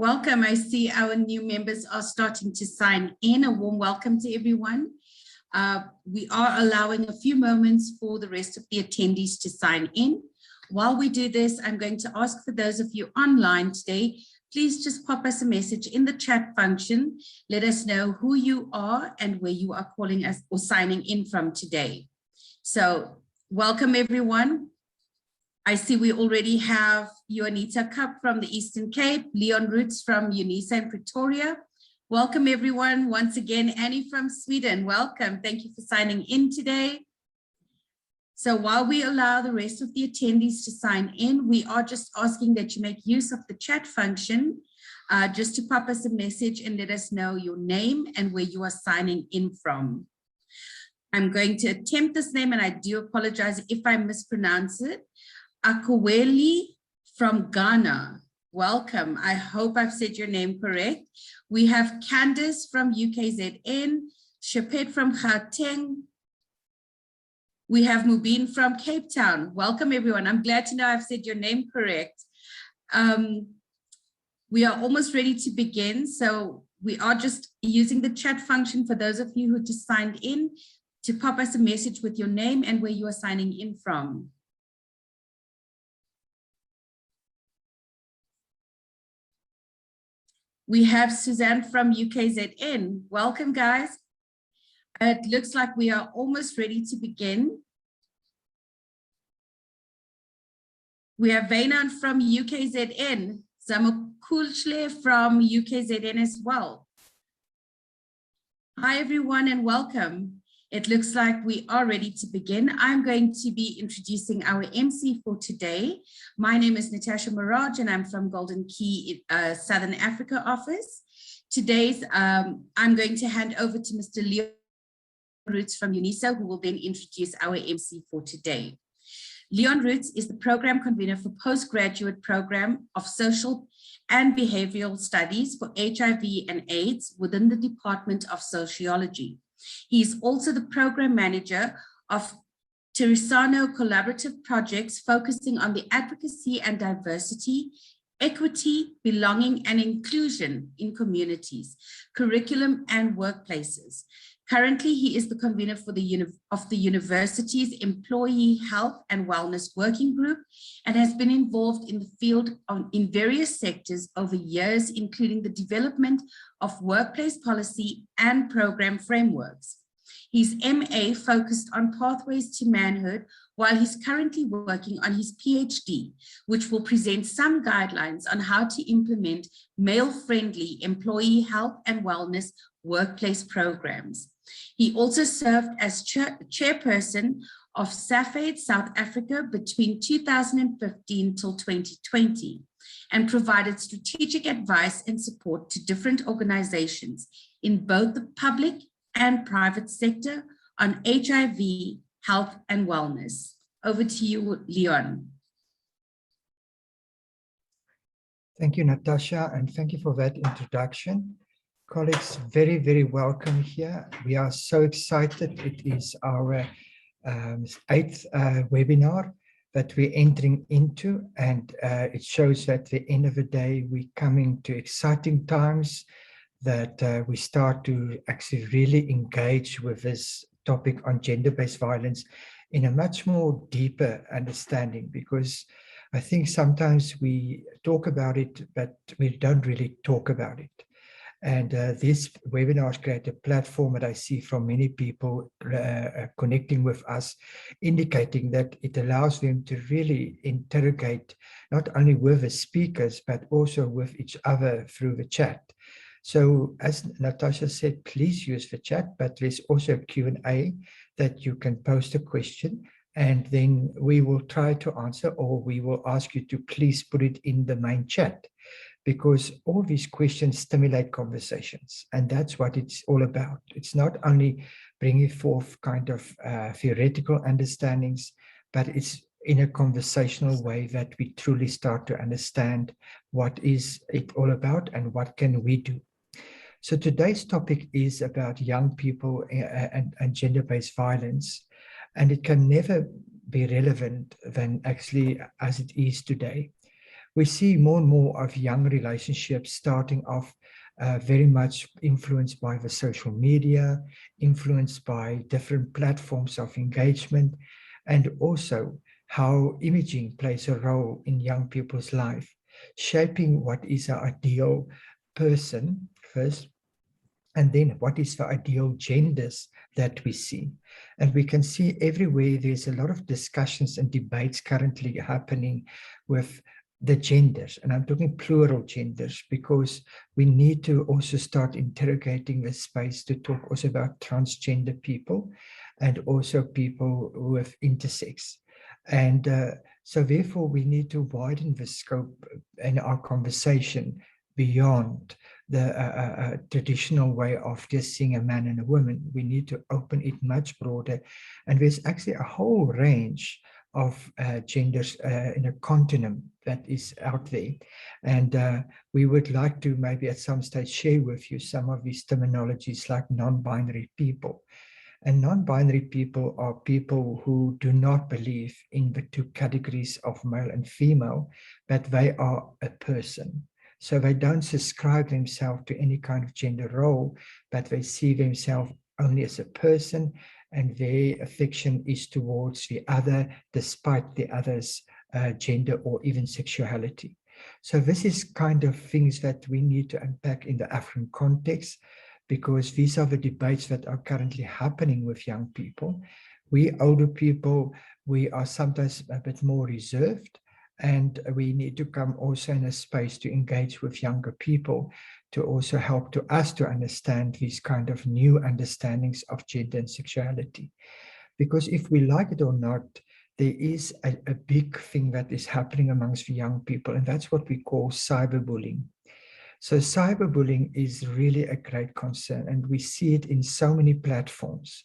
Welcome. I see our new members are starting to sign in. A warm welcome to everyone. We are allowing a few moments for the rest of the attendees to sign in. While we do this, I'm going to ask for those of you online today, please just pop us a message in the chat function. Let us know who you are and where you are calling us or signing in from today. So welcome everyone. I see we already have Juanita Cup from the Eastern Cape, Leon Roots from UNISA in Pretoria. Welcome everyone. Once again, Annie from Sweden, welcome. Thank you for signing in today. So while we allow the rest of the attendees to sign in, we are just asking that you make use of the chat function just to pop us a message and let us know your name and where you are signing in from. I'm going to attempt this name and I do apologize if I mispronounce it. Akoweli from Ghana, welcome. I hope I've said your name correct. We have Candace from UKZN, Shapet from Gauteng. We have Mubin from Cape Town. Welcome everyone. I'm glad to know I've said your name correct. We are almost ready to begin. So we are just using the chat function for those of you who just signed in to pop us a message with your name and where you are signing in from. We have Suzanne from UKZN. Welcome, guys. It looks like we are almost ready to begin. We have Vainan from UKZN, Zamukulchle from UKZN as well. Hi, everyone, and welcome. It looks like we are ready to begin. I'm going to be introducing our MC for today. My name is Natasha Maraj and I'm from Golden Key, Southern Africa office. Today's, I'm going to hand over to Mr. Leon Roots from UNISA, who will then introduce our MC for today. Leon Roots is the program convener for postgraduate program of social and behavioral studies for HIV and AIDS within the Department of Sociology. He is also the program manager of Teresano collaborative projects focusing on the advocacy and diversity, equity, belonging and inclusion in communities, curriculum and workplaces. Currently, he is the convener for the university's Employee Health and Wellness Working Group and has been involved in the field in various sectors over years, including the development of workplace policy and program frameworks. His MA focused on pathways to manhood, while he's currently working on his PhD, which will present some guidelines on how to implement male-friendly employee health and wellness workplace programs. He also served as chairperson of SAFAID South Africa between 2015 till 2020 and provided strategic advice and support to different organizations in both the public and private sector on HIV, health and wellness. Over to you, Leon. Thank you, Natasha, and thank you for that introduction. Colleagues, very, very welcome here. We are so excited. It is our 8th webinar that we're entering into, and it shows that at the end of the day, we're coming to exciting times that we start to actually really engage with this topic on gender-based violence in a much more deeper understanding, because I think sometimes we talk about it, but we don't really talk about it. And this webinars create a platform that I see from many people connecting with us, indicating that it allows them to really interrogate not only with the speakers, but also with each other through the chat. So as Natasha said, please use the chat, but there's also a Q&A that you can post a question and then we will try to answer, or we will ask you to please put it in the main chat, because all these questions stimulate conversations, and that's what it's all about. It's not only bringing forth kind of theoretical understandings, but it's in a conversational way that we truly start to understand what is it all about and what can we do. So today's topic is about young people and gender-based violence, and it can never be relevant than actually as it is today. we see more and more of young relationships starting off very much influenced by the social media, influenced by different platforms of engagement, and also how imaging plays a role in young people's life, shaping what is an ideal person first, and then what is the ideal genders that we see. And we can see everywhere there's a lot of discussions and debates currently happening with the genders, and I'm talking plural genders, because we need to also start interrogating the space to talk also about transgender people and also people with intersex. And so therefore we need to widen the scope in our conversation beyond the traditional way of just seeing a man and a woman. We need to open it much broader. And there's actually a whole range of genders in a continuum that is out there. And we would like to maybe at some stage share with you some of these terminologies like non-binary people. And non-binary people are people who do not believe in the two categories of male and female, but they are a person. So they don't subscribe themselves to any kind of gender role, but they see themselves only as a person, and their affection is towards the other, despite the other's gender or even sexuality. So this is kind of things that we need to unpack in the African context, because these are the debates that are currently happening with young people. We older people, we are sometimes a bit more reserved, and we need to come also in a space to engage with younger people to also help to us to understand these kind of new understandings of gender and sexuality. Because if we like it or not, there is a big thing that is happening amongst the young people, and that's what we call cyberbullying. So cyberbullying is really a great concern, and we see it in so many platforms,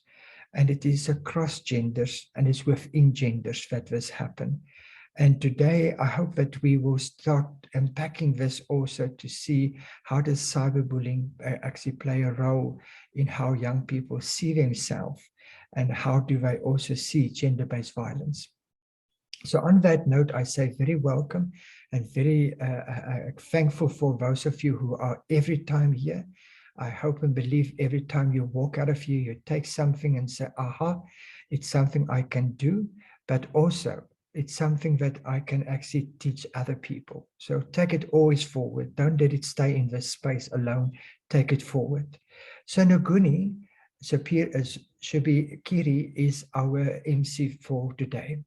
and it is across genders and it's within genders that this happen. And today, I hope that we will start unpacking this also to see how does cyberbullying actually play a role in how young people see themselves, and how do they also see gender-based violence. So on that note, I say very welcome and very thankful for those of you who are every time here. I hope and believe every time you walk out of here, you take something and say, aha, it's something I can do, but also it's something that I can actually teach other people. So take it always forward. Don't let it stay in this space alone. Take it forward. So Nguni Shibikiri is our MC for today.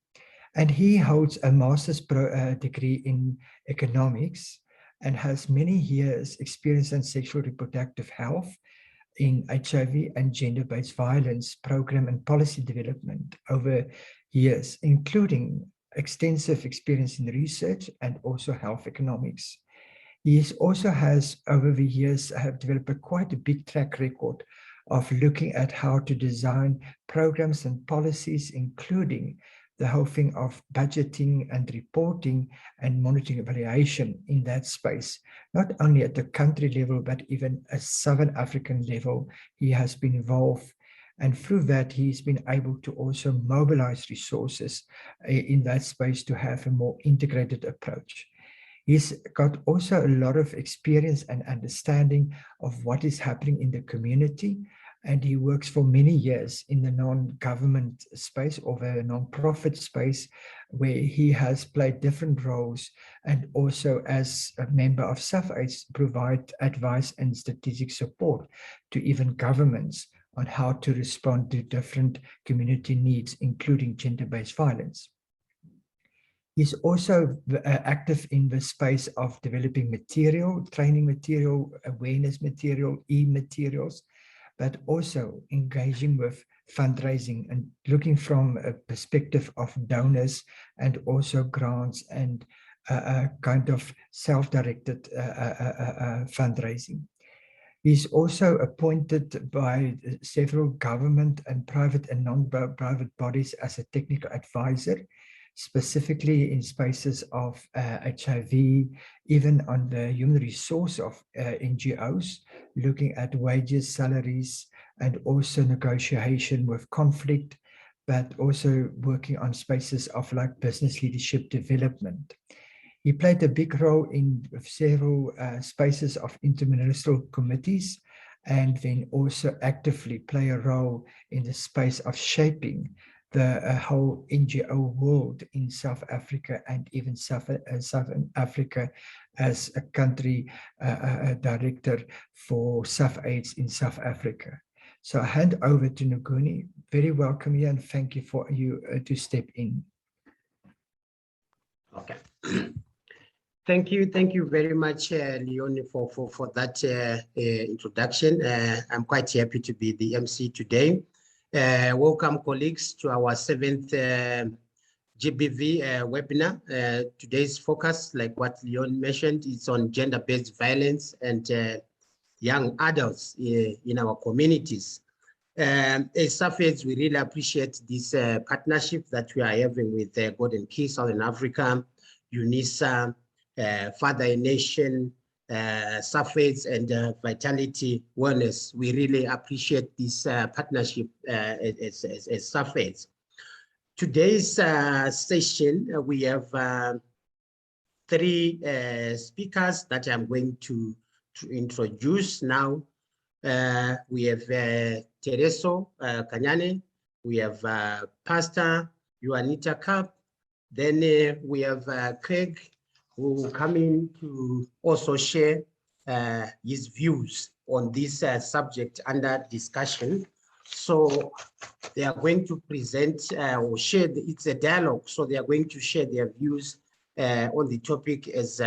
And he holds a master's degree in economics and has many years experience in sexual reproductive health, in HIV and gender-based violence program and policy development over years, including extensive experience in research and also health economics. He also has, over the years, have developed quite a big track record of looking at how to design programs and policies, including the whole thing of budgeting and reporting and monitoring evaluation in that space, not only at the country level, but even a Southern African level. He has been involved, and through that, he's been able to also mobilize resources in that space to have a more integrated approach. He's got also a lot of experience and understanding of what is happening in the community, and he works for many years in the non-government space or the non-profit space, where he has played different roles, and also as a member of SAFAIDS provide advice and strategic support to even governments on how to respond to different community needs, including gender-based violence. He's also active in the space of developing material, training material, awareness material, e-materials, but also engaging with fundraising and looking from a perspective of donors and also grants and kind of self-directed fundraising. He's also appointed by several government and private and non-private bodies as a technical advisor, specifically in spaces of HIV, even on the human resource of NGOs, looking at wages, salaries, and also negotiation with conflict, but also working on spaces of like business leadership development. He played a big role in several spaces of interministerial committees, and then also actively play a role in the space of shaping the whole NGO world in South Africa, and even Southern Africa as a country director for SAF-AIDS in South Africa. So I hand over to Nguni. Very welcome here, and thank you for you to step in. Okay. Thank you very much, Leonie, for that introduction. I'm quite happy to be the MC today. Welcome, colleagues, to our 7th GBV webinar. Today's focus, like what Leon mentioned, is on gender-based violence and young adults in our communities. As SAF-AIDS, we really appreciate this partnership that we are having with Golden Key Southern Africa, UNISA, Father in Nation, SAF-AIDS, and Vitality Wellness. We really appreciate this partnership as SAF-AIDS. Today's session, we have 3 speakers that I'm going to introduce now. We have Tereso Kanyane, we have Pastor Juanita Kapp, then we have Craig, who will come in to also share his views on this subject under discussion. So they are going to present or share, it's a dialogue, so they are going to share their views on the topic as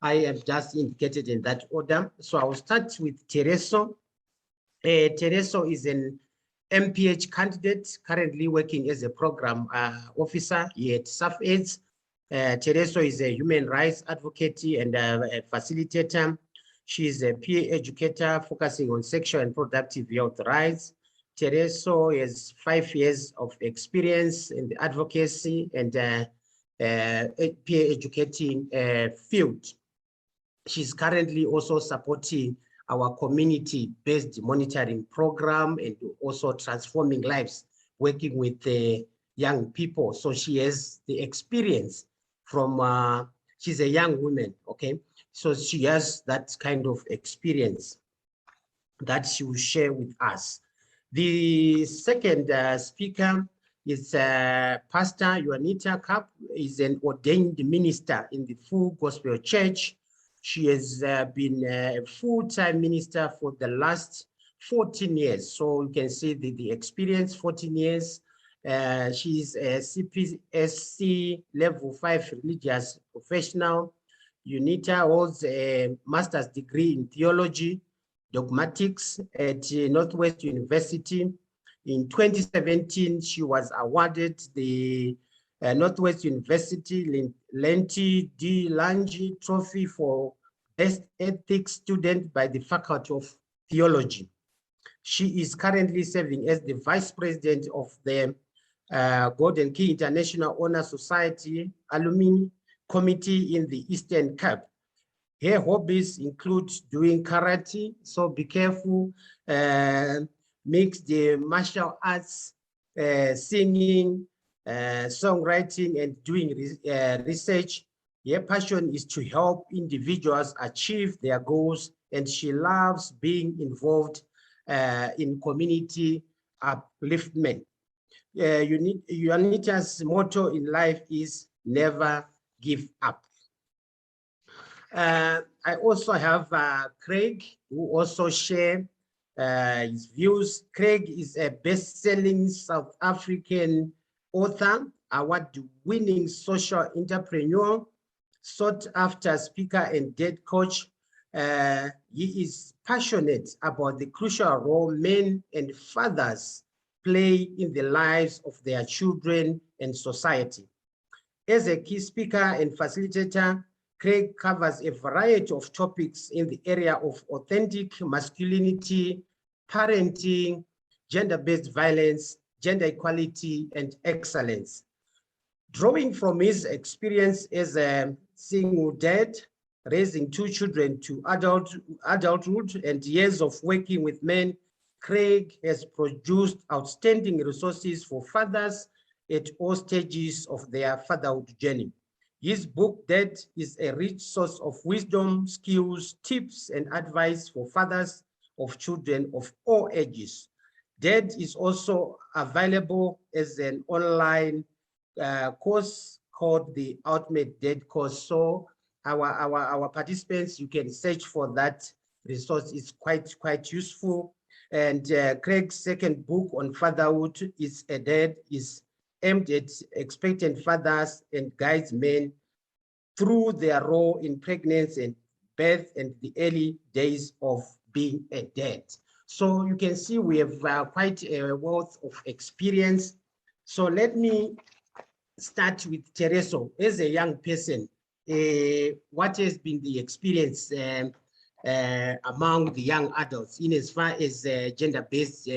I have just indicated in that order. So I will start with Tereso. Tereso is an MPH candidate currently working as a program officer here at SAF-AIDS. Tereso is a human rights advocate and a facilitator. She is a peer educator focusing on sexual and reproductive health rights. Tereso has 5 years of experience in the advocacy and peer educating field. She's currently also supporting our community-based monitoring program and also transforming lives, working with young people. So she has the experience from, she's a young woman, okay? So she has that kind of experience that she will share with us. The second speaker is Pastor Juanita Kapp, is an ordained minister in the Full Gospel Church. She has been a full-time minister for the last 14 years. So you can see the experience, 14 years. She's a CPSC level 5 religious professional. Unita holds a master's degree in theology, dogmatics at Northwest University. In 2017, she was awarded the Northwest University Lenti D. Lange Trophy for Best Ethics Student by the Faculty of Theology. She is currently serving as the Vice President of the Golden Key International Honor Society Alumni Committee in the Eastern Cape. Her hobbies include doing karate, so be careful, mix the martial arts, singing, songwriting, and doing research. Her passion is to help individuals achieve their goals, and she loves being involved in community upliftment. Juanita's motto in life is never give up. I also have Craig, who also share his views. Craig is a best-selling South African author, award-winning social entrepreneur, sought-after speaker and dad coach. He is passionate about the crucial role men and fathers play in the lives of their children and society. As a key speaker and facilitator, Craig covers a variety of topics in the area of authentic masculinity, parenting, gender-based violence, gender equality, and excellence. Drawing from his experience as a single dad, raising 2 children to adulthood, and years of working with men, Craig has produced outstanding resources for fathers at all stages of their fatherhood journey. His book, Dad, is a rich source of wisdom, skills, tips, and advice for fathers of children of all ages. Dad is also available as an online course called the Ultimate Dad course. So our participants, you can search for that resource. It's quite useful. And Craig's second book on fatherhood is a Dad, is aimed at expectant fathers and guides men through their role in pregnancy and birth and the early days of being a dad. So you can see we have quite a wealth of experience. So let me start with Tereso. As a young person, what has been the experience among the young adults in as far as gender-based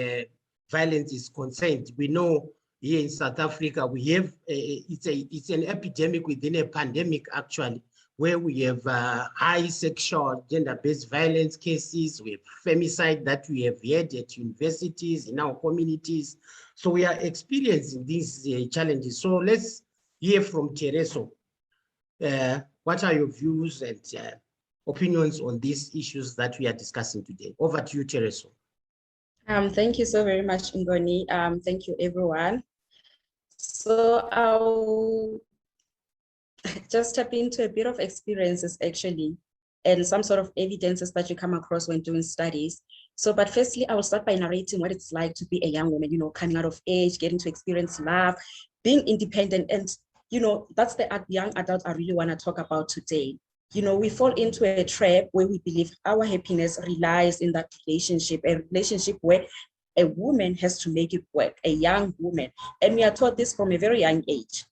violence is concerned? We know here in South Africa, we have it's an epidemic within a pandemic, actually, where we have high sexual gender-based violence cases. We have femicide that we have had at universities, in our communities. So we are experiencing these challenges. So let's hear from Tereso. What are your views and opinions on these issues that we are discussing today? Over to you, Tereso. Thank you so very much, Ngoni. Thank you, everyone. So I'll just tap into a bit of experiences, actually, and some sort of evidences that you come across when doing studies. So, but firstly, I will start by narrating what it's like to be a young woman, you know, coming out of age, getting to experience love, being independent. And, you know, that's the young adult I really want to talk about today. You know, we fall into a trap where we believe our happiness relies in that relationship, a relationship where a woman has to make it work, a young woman. And we are taught this from a very young age.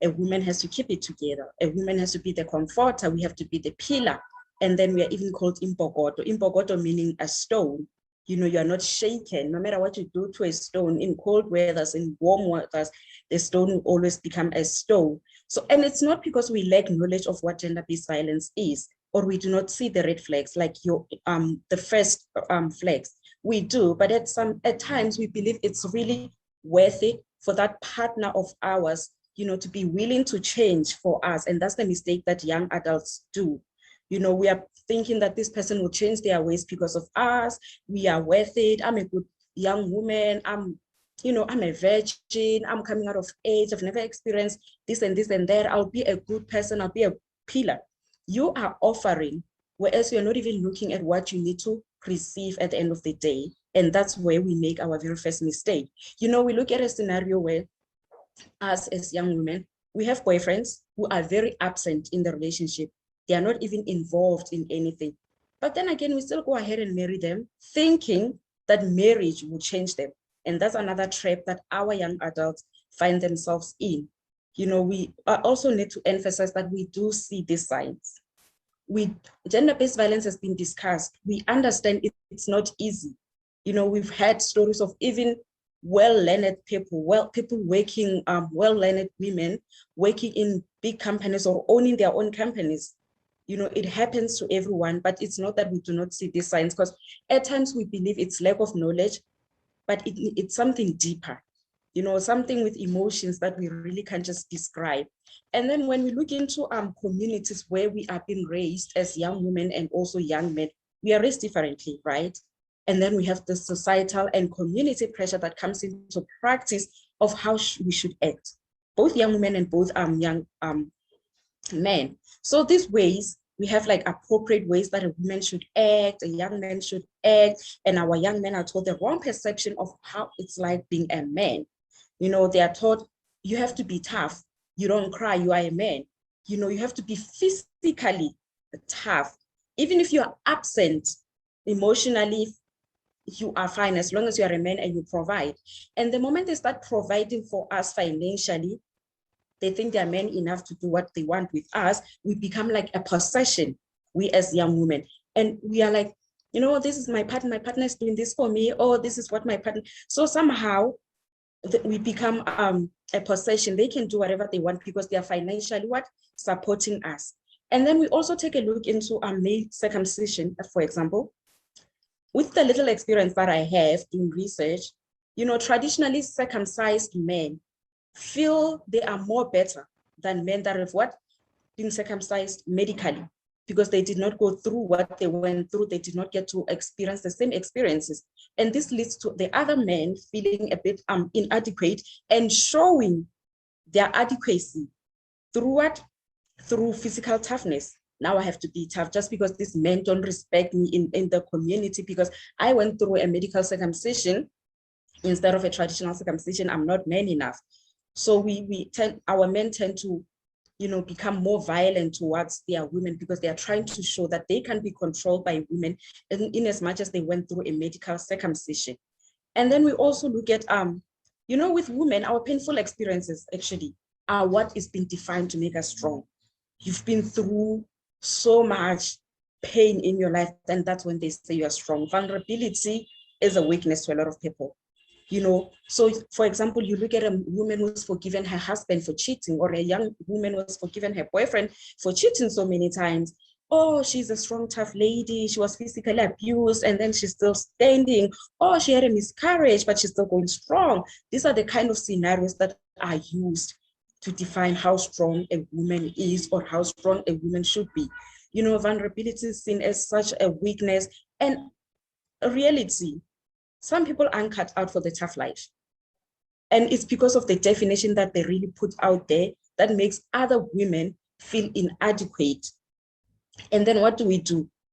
A woman has to keep it together. A woman has to be the comforter. We have to be the pillar. And then we are even called imbogodo. Imbogodo meaning a stone. You know, you are not shaken. No matter what you do to a stone, in cold weathers, in warm weathers, the stone will always become a stone. So, and it's not because we lack knowledge of what gender-based violence is, or we do not see the red flags, like the first flags. We do, but at times we believe it's really worth it for that partner of ours, you know, to be willing to change for us. And that's the mistake that young adults do. You know, we are thinking that this person will change their ways because of us. We are worth it. I'm a good young woman. I'm a virgin. I'm coming out of age. I've never experienced this and this and that. I'll be a good person. I'll be a pillar. You are offering, whereas you're not even looking at what you need to receive at the end of the day. And that's where we make our very first mistake. You know, we look at a scenario where us as young women, we have boyfriends who are very absent in the relationship. They are not even involved in anything. But then again, we still go ahead and marry them, thinking that marriage will change them. And that's another trap that our young adults find themselves in. You know, we also need to emphasize that we do see these signs. Gender-based violence has been discussed. We understand it's not easy. You know, we've had stories of even well-learned people, people working, well-learned women working in big companies or owning their own companies. You know, it happens to everyone, but it's not that we do not see these signs, because at times we believe it's lack of knowledge, but it's something deeper, you know, something with emotions that we really can't just describe. And then when we look into communities where we are being raised as young women and also young men, we are raised differently, right? And then we have the societal and community pressure that comes into practice of how we should act, both young women and both young men. So these ways, we have like appropriate ways that a woman should act, a young man should act, and our young men are taught the wrong perception of how it's like being a man. You know, they are taught you have to be tough. You don't cry, you are a man. You know, you have to be physically tough. Even if you are absent emotionally, you are fine as long as you are a man and you provide. And the moment they start providing for us financially, they think they're men enough to do what they want with us. We become like a possession, we as young women. And we are like, you know, this is my partner is doing this for me, or this is what my partner. So somehow we become a possession. They can do whatever they want because they are financially supporting us. And then we also take a look into male circumcision, for example. With the little experience that I have doing research, you know, traditionally circumcised men feel they are more better than men that have being circumcised medically because they did not go through what they went through. They did not get to experience the same experiences. And this leads to the other men feeling a bit inadequate and showing their adequacy through what? Through physical toughness. Now I have to be tough just because these men don't respect me in the community because I went through a medical circumcision instead of a traditional circumcision. I'm not man enough. So our men tend to, become more violent towards their women because they are trying to show that they can be controlled by women in as much as they went through a medical circumcision. And then we also look at, with women, our painful experiences actually are what is being defined to make us strong. You've been through so much pain in your life, and that's when they say you are strong. Vulnerability is a weakness to a lot of people. So for example, you look at a woman who's forgiven her husband for cheating, or a young woman who's forgiven her boyfriend for cheating so many times. Oh, she's a strong, tough lady. She was physically abused and then she's still standing. Oh, she had a miscarriage, but she's still going strong. These are the kind of scenarios that are used to define how strong a woman is or how strong a woman should be. Vulnerability is seen as such a weakness, and a reality. Some people aren't cut out for the tough life. And it's because of the definition that they really put out there that makes other women feel inadequate. And then what do?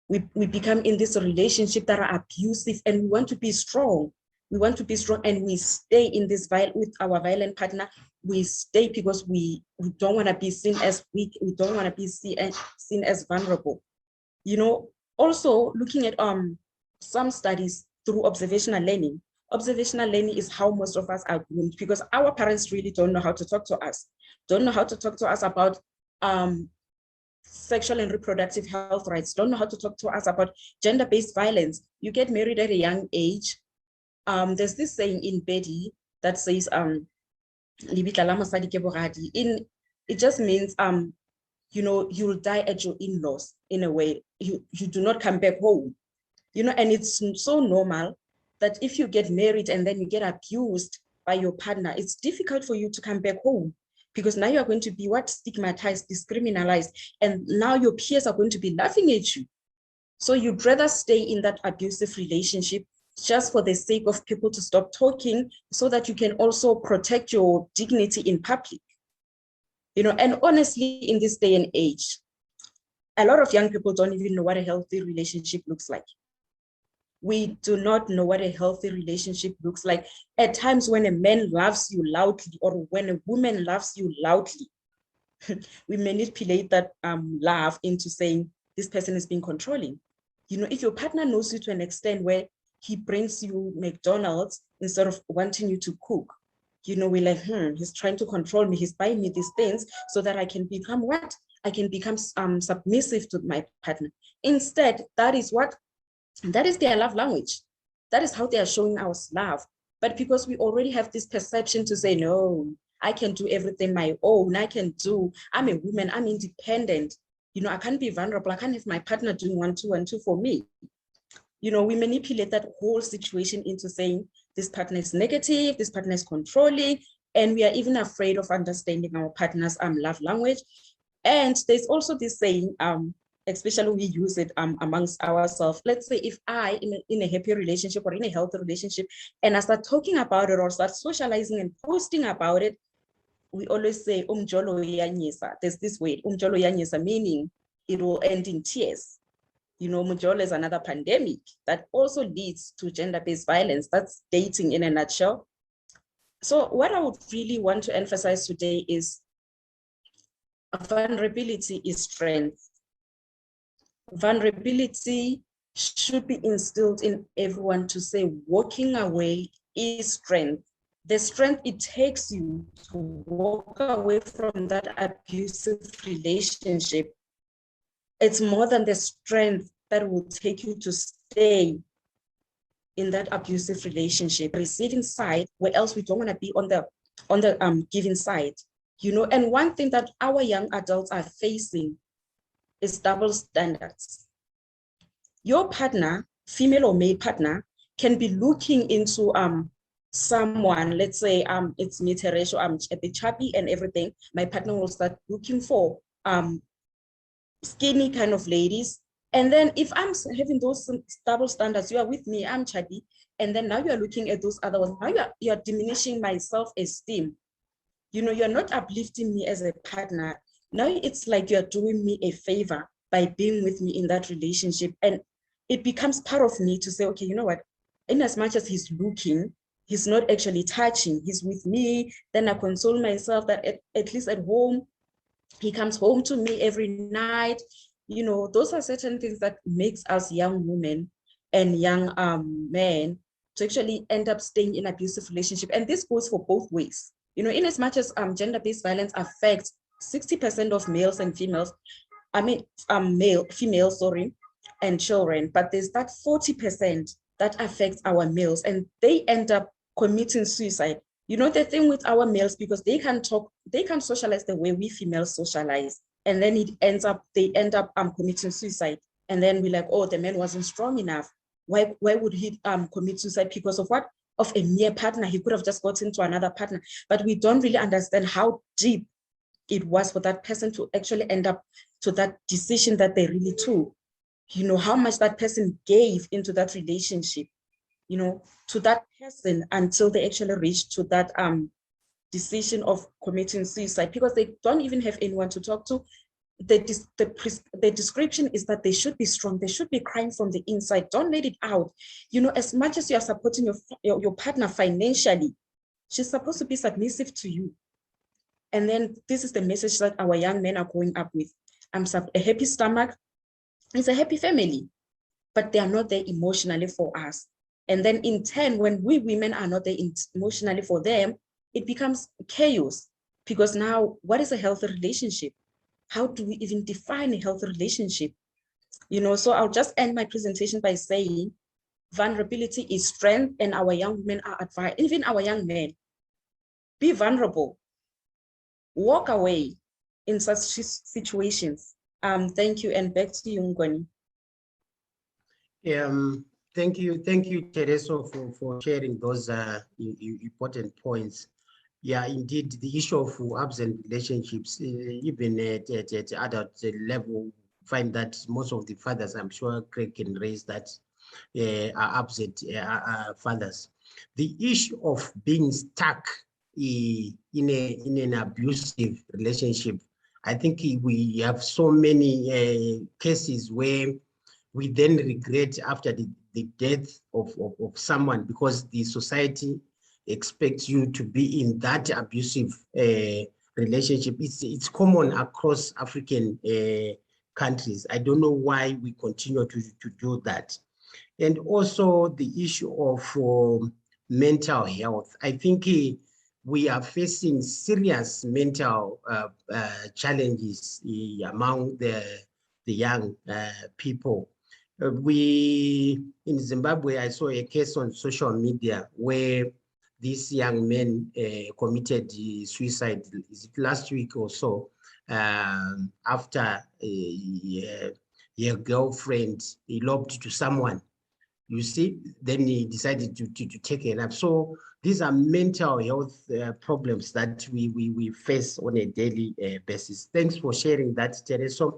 We become in this relationship that are abusive, and we want to be strong. We want to be strong, and we stay in this with our violent partner. We stay because we don't want to be seen as weak. We don't want to be seen as vulnerable. Also looking at some studies through observational learning. Observational learning is how most of us are groomed because our parents really don't know how to talk to us, about sexual and reproductive health rights, don't know how to talk to us about gender-based violence. You get married at a young age. There's this saying in Bedi that says, it just means, you'll die at your in-laws in a way. You do not come back home. And it's so normal that if you get married and then you get abused by your partner, it's difficult for you to come back home because now you're going to be stigmatized, discriminalized, and now your peers are going to be laughing at you. So you'd rather stay in that abusive relationship just for the sake of people to stop talking so that you can also protect your dignity in public. And honestly, in this day and age, a lot of young people don't even know what a healthy relationship looks like. We do not know what a healthy relationship looks like. At times when a man loves you loudly or when a woman loves you loudly, we manipulate that love into saying this person is being controlling. If your partner knows you to an extent where he brings you McDonald's instead of wanting you to cook, we're like, he's trying to control me. He's buying me these things so that I can become what? I can become submissive to my partner. Instead, that is their love language. That is how they are showing us love. But because we already have this perception to say, no, I can do everything my own. I'm a woman, I'm independent. I can't be vulnerable. I can't have my partner doing 1, 2, and 2 for me. We manipulate that whole situation into saying this partner is negative, this partner is controlling, and we are even afraid of understanding our partner's love language. And there's also this saying, especially we use it amongst ourselves. Let's say if I, in a happy relationship or in a healthy relationship, and I start talking about it or start socializing and posting about it, we always say, umjolo yanyisa. There's this word, umjolo yanyisa, meaning it will end in tears. Mujolo is another pandemic that also leads to gender-based violence. That's dating in a nutshell. So what I would really want to emphasize today is vulnerability is strength. Vulnerability should be instilled in everyone to say walking away is strength. The strength it takes you to walk away from that abusive relationship, it's more than the strength that will take you to stay in that abusive relationship, receiving side, where else we don't want to be on the giving side. And one thing that our young adults are facing is double standards. Your partner, female or male partner, can be looking into someone, let's say it's me, Teresho, I'm a bit chubby and everything. My partner will start looking for skinny kind of ladies. And then if I'm having those double standards, you are with me, I'm chubby, and then now you are looking at those other ones. Now you are diminishing my self-esteem. You know, you're not uplifting me as a partner. Now it's like you're doing me a favor by being with me in that relationship. And it becomes part of me to say, okay, you know what? In as much as he's looking, he's not actually touching. He's with me. Then I console myself that at least at home, he comes home to me every night. You know, those are certain things that makes us young women and young men to actually end up staying in abusive relationship. And this goes for both ways. You know, in as much as gender-based violence affects 60% of males and females, females, and children, but there's that 40% that affects our males, and they end up committing suicide. You know, the thing with our males, because they can talk, they can socialize the way we females socialize, and then they end up committing suicide. And then we're like, oh, the man wasn't strong enough. Why would he commit suicide? Because of what? Of a mere partner. He could have just gotten to another partner. But we don't really understand how deep it was for that person to actually end up to that decision that they really took. You know, how much that person gave into that relationship, you know, to that person until they actually reached to that decision of committing suicide, because they don't even have anyone to talk to. The description is that they should be strong. They should be crying from the inside. Don't let it out. You know, as much as you are supporting your partner financially, she's supposed to be submissive to you. And then this is the message that our young men are growing up with. A happy stomach is a happy family, but they are not there emotionally for us. And then in turn, when we women are not there emotionally for them, it becomes chaos, because now what is a healthy relationship? How do we even define a healthy relationship? You know, so I'll just end my presentation by saying vulnerability is strength, and our young women are advised, even our young men, be vulnerable, walk away in such situations. Thank you, and back to you, Ngoni. Thank you, Tereso, for sharing those important points. Yeah, indeed, the issue of absent relationships, even at adult level, find that most of the fathers, I'm sure Craig can raise that, are absent fathers. The issue of being stuck in an abusive relationship, I think we have so many cases where we then regret after the death of someone, because the society expects you to be in that abusive relationship. It's common across African countries. I don't know why we continue to do that. And also the issue of mental health. I think we are facing serious mental challenges among the young people. In Zimbabwe, I saw a case on social media where this young man committed suicide, is it last week or so, after your girlfriend eloped to someone. You see, then he decided to take a nap. So these are mental health problems that we face on a daily basis. Thanks for sharing that, Teresa.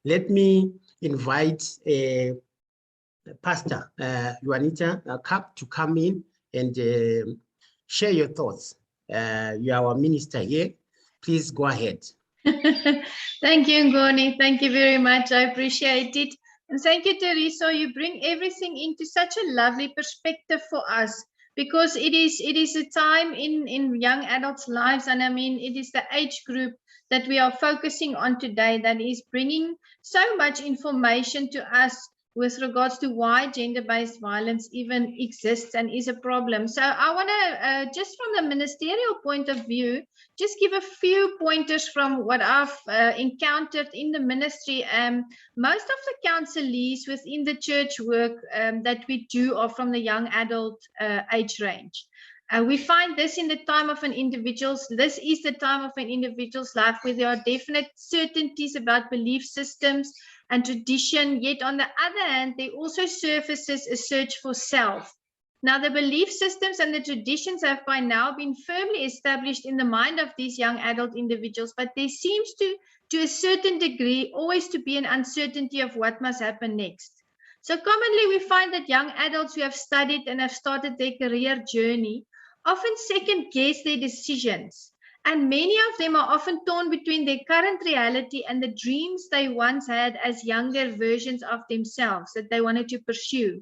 Let me invite Pastor Juanita Cap to come in and share your thoughts. You are our minister here. Please go ahead. Thank you, Ngoni. Thank you very much. I appreciate it. And thank you, Teresa. You bring everything into such a lovely perspective for us, because it is a time in young adults' lives, and I mean, it is the age group that we are focusing on today that is bringing so much information to us with regards to why gender-based violence even exists and is a problem. So I want to, just from the ministerial point of view, just give a few pointers from what I've encountered in the ministry. Most of the counselees within the church work that we do are from the young adult age range. We find this in the time of an individual's, this is the time of an individual's life where there are definite certainties about belief systems and tradition, yet on the other hand, there also surfaces a search for self. Now, the belief systems and the traditions have by now been firmly established in the mind of these young adult individuals, but there seems to to a certain degree, always to be an uncertainty of what must happen next. So commonly we find that young adults who have studied and have started their career journey often second guess their decisions. And many of them are often torn between their current reality and the dreams they once had as younger versions of themselves that they wanted to pursue.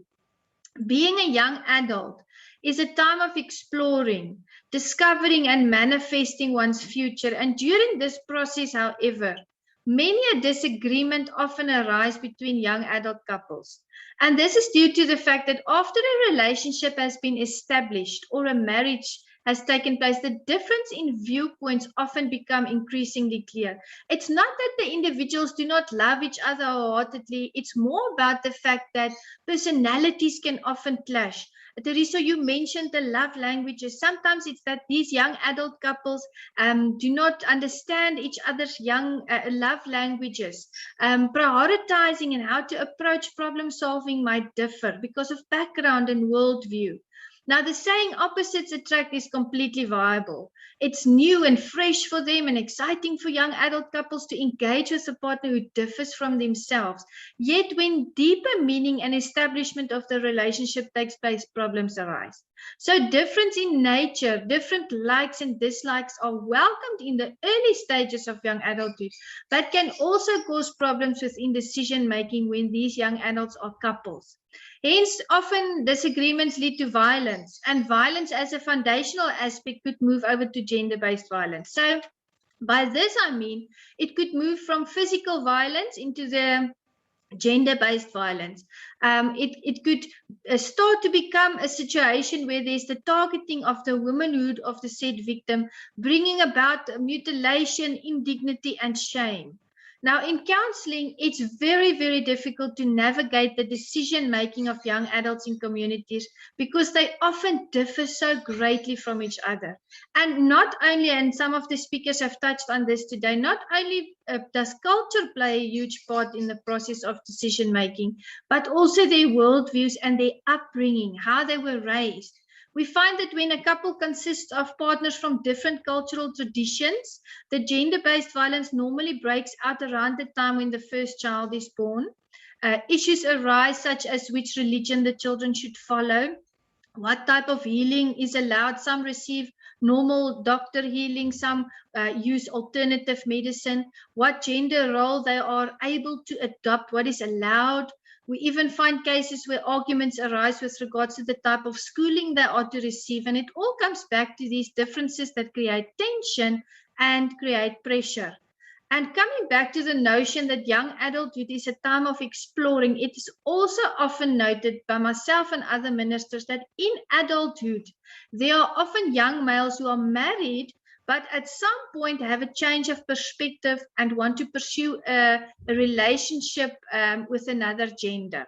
Being a young adult is a time of exploring, discovering, and manifesting one's future. And during this process, however, many a disagreement often arises between young adult couples. And this is due to the fact that after a relationship has been established or a marriage has taken place, the difference in viewpoints often become increasingly clear. It's not that the individuals do not love each other wholeheartedly. It's more about the fact that personalities can often clash. Teresa, you mentioned the love languages. Sometimes it's that these young adult couples do not understand each other's love languages. Prioritizing and how to approach problem solving might differ because of background and worldview. Now, the saying opposites attract is completely viable. It's new and fresh for them and exciting for young adult couples to engage with a partner who differs from themselves. Yet when deeper meaning and establishment of the relationship takes place, problems arise. So difference in nature, different likes and dislikes are welcomed in the early stages of young adulthood, but can also cause problems within decision making when these young adults are couples. Hence, often disagreements lead to violence, and violence as a foundational aspect could move over to gender-based violence. So by this, I mean, it could move from physical violence into the gender-based violence. It could start to become a situation where there's the targeting of the womanhood of the said victim, bringing about mutilation, indignity, and shame. Now, in counseling, it's very, very difficult to navigate the decision-making of young adults in communities because they often differ so greatly from each other. And not only, and some of the speakers have touched on this today, not only does culture play a huge part in the process of decision-making, but also their worldviews and their upbringing, how they were raised. We find that when a couple consists of partners from different cultural traditions, the gender-based violence normally breaks out around the time when the first child is born. Issues arise such as which religion the children should follow, what type of healing is allowed. Some receive normal doctor healing, some use alternative medicine, what gender role they are able to adopt, what is allowed. We even find cases where arguments arise with regards to the type of schooling they are to receive. And it all comes back to these differences that create tension and create pressure. And coming back to the notion that young adulthood is a time of exploring, it is also often noted by myself and other ministers that in adulthood, there are often young males who are married, but at some point have a change of perspective and want to pursue a relationship with another gender.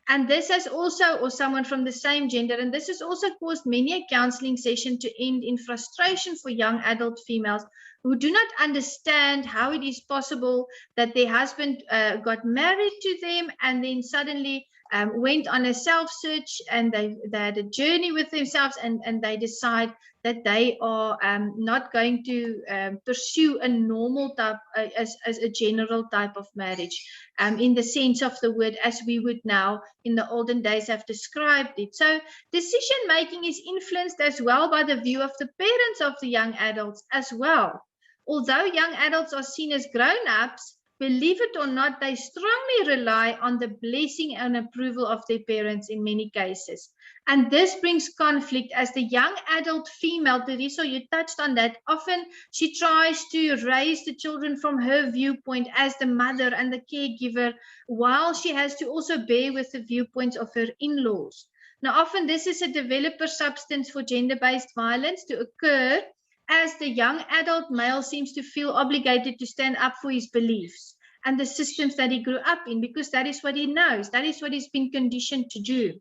And this has also, or someone from the same gender, and this has also caused many a counseling session to end in frustration for young adult females who do not understand how it is possible that their husband got married to them and then suddenly went on a self-search and they had a journey with themselves and they decide that they are not going to pursue a normal type, as a general type of marriage, in the sense of the word as we would now in the olden days have described it. So decision making is influenced as well by the view of the parents of the young adults as well. Although young adults are seen as grown-ups, believe it or not, they strongly rely on the blessing and approval of their parents in many cases. And this brings conflict as the young adult female, Teresa, you touched on that, often she tries to raise the children from her viewpoint as the mother and the caregiver, while she has to also bear with the viewpoints of her in-laws. Now, often this is a developer substance for gender-based violence to occur, as the young adult male seems to feel obligated to stand up for his beliefs and the systems that he grew up in, because that is what he knows, that is what he's been conditioned to do.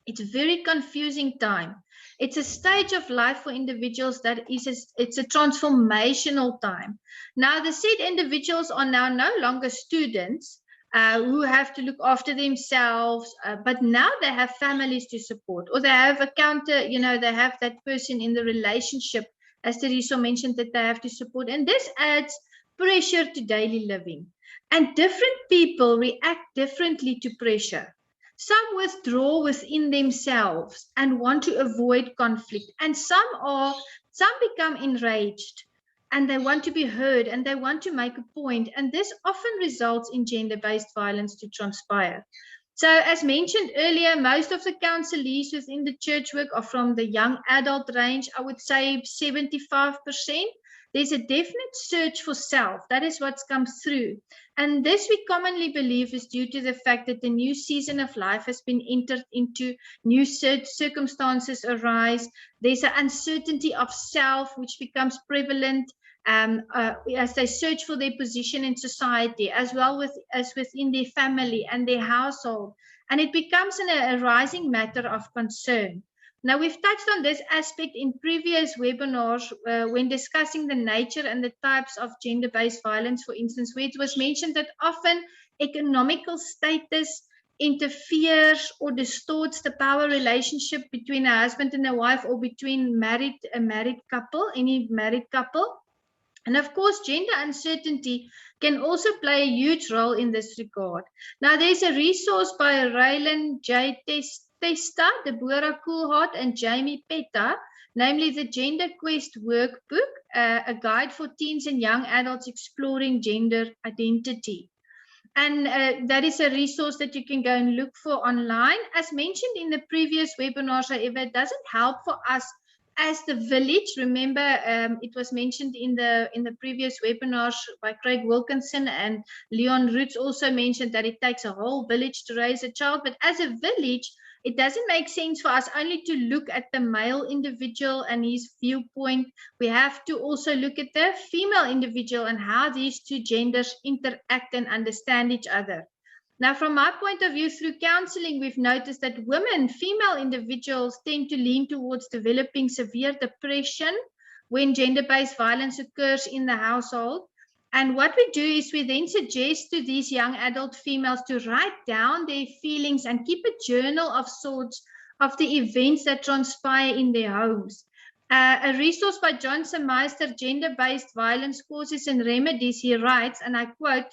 It's a very confusing time. It's a stage of life for individuals that it's a transformational time. Now, the said individuals are now no longer students who have to look after themselves, but now they have families to support, or they have a counter, they have that person in the relationship, as Teresa mentioned, that they have to support. And this adds pressure to daily living. And different people react differently to pressure. Some withdraw within themselves and want to avoid conflict, and some become enraged and they want to be heard and they want to make a point, and this often results in gender-based violence to transpire. So as mentioned earlier, most of the counselees within the church work are from the young adult range. I would say 75%. There's a definite search for self. That is what's come through. And this we commonly believe is due to the fact that the new season of life has been entered into, new circumstances arise. There's an uncertainty of self which becomes prevalent as they search for their position in society, as well as within their family and their household. And it becomes a rising matter of concern. Now, we've touched on this aspect in previous webinars when discussing the nature and the types of gender-based violence, for instance, where it was mentioned that often economical status interferes or distorts the power relationship between a husband and a wife, or between a married couple, any married couple. And of course, gender uncertainty can also play a huge role in this regard. Now, there's a resource by Raylan J. Testa, Deborah Coolhart, and Jamie Petta, namely the Genderquest Workbook, a guide for teens and young adults exploring gender identity. And that is a resource that you can go and look for online. As mentioned in the previous webinars, however, it doesn't help for us as the village. Remember, it was mentioned in the previous webinars by Craig Wilkinson, and Leon Roots also mentioned that it takes a whole village to raise a child. But as a village, it doesn't make sense for us only to look at the male individual and his viewpoint. We have to also look at the female individual and how these two genders interact and understand each other. Now, from my point of view, through counseling, we've noticed that women, female individuals, tend to lean towards developing severe depression when gender-based violence occurs in the household. And what we do is we then suggest to these young adult females to write down their feelings and keep a journal of sorts of the events that transpire in their homes. A resource by John Semeister, Gender-Based Violence Causes and Remedies, he writes, and I quote,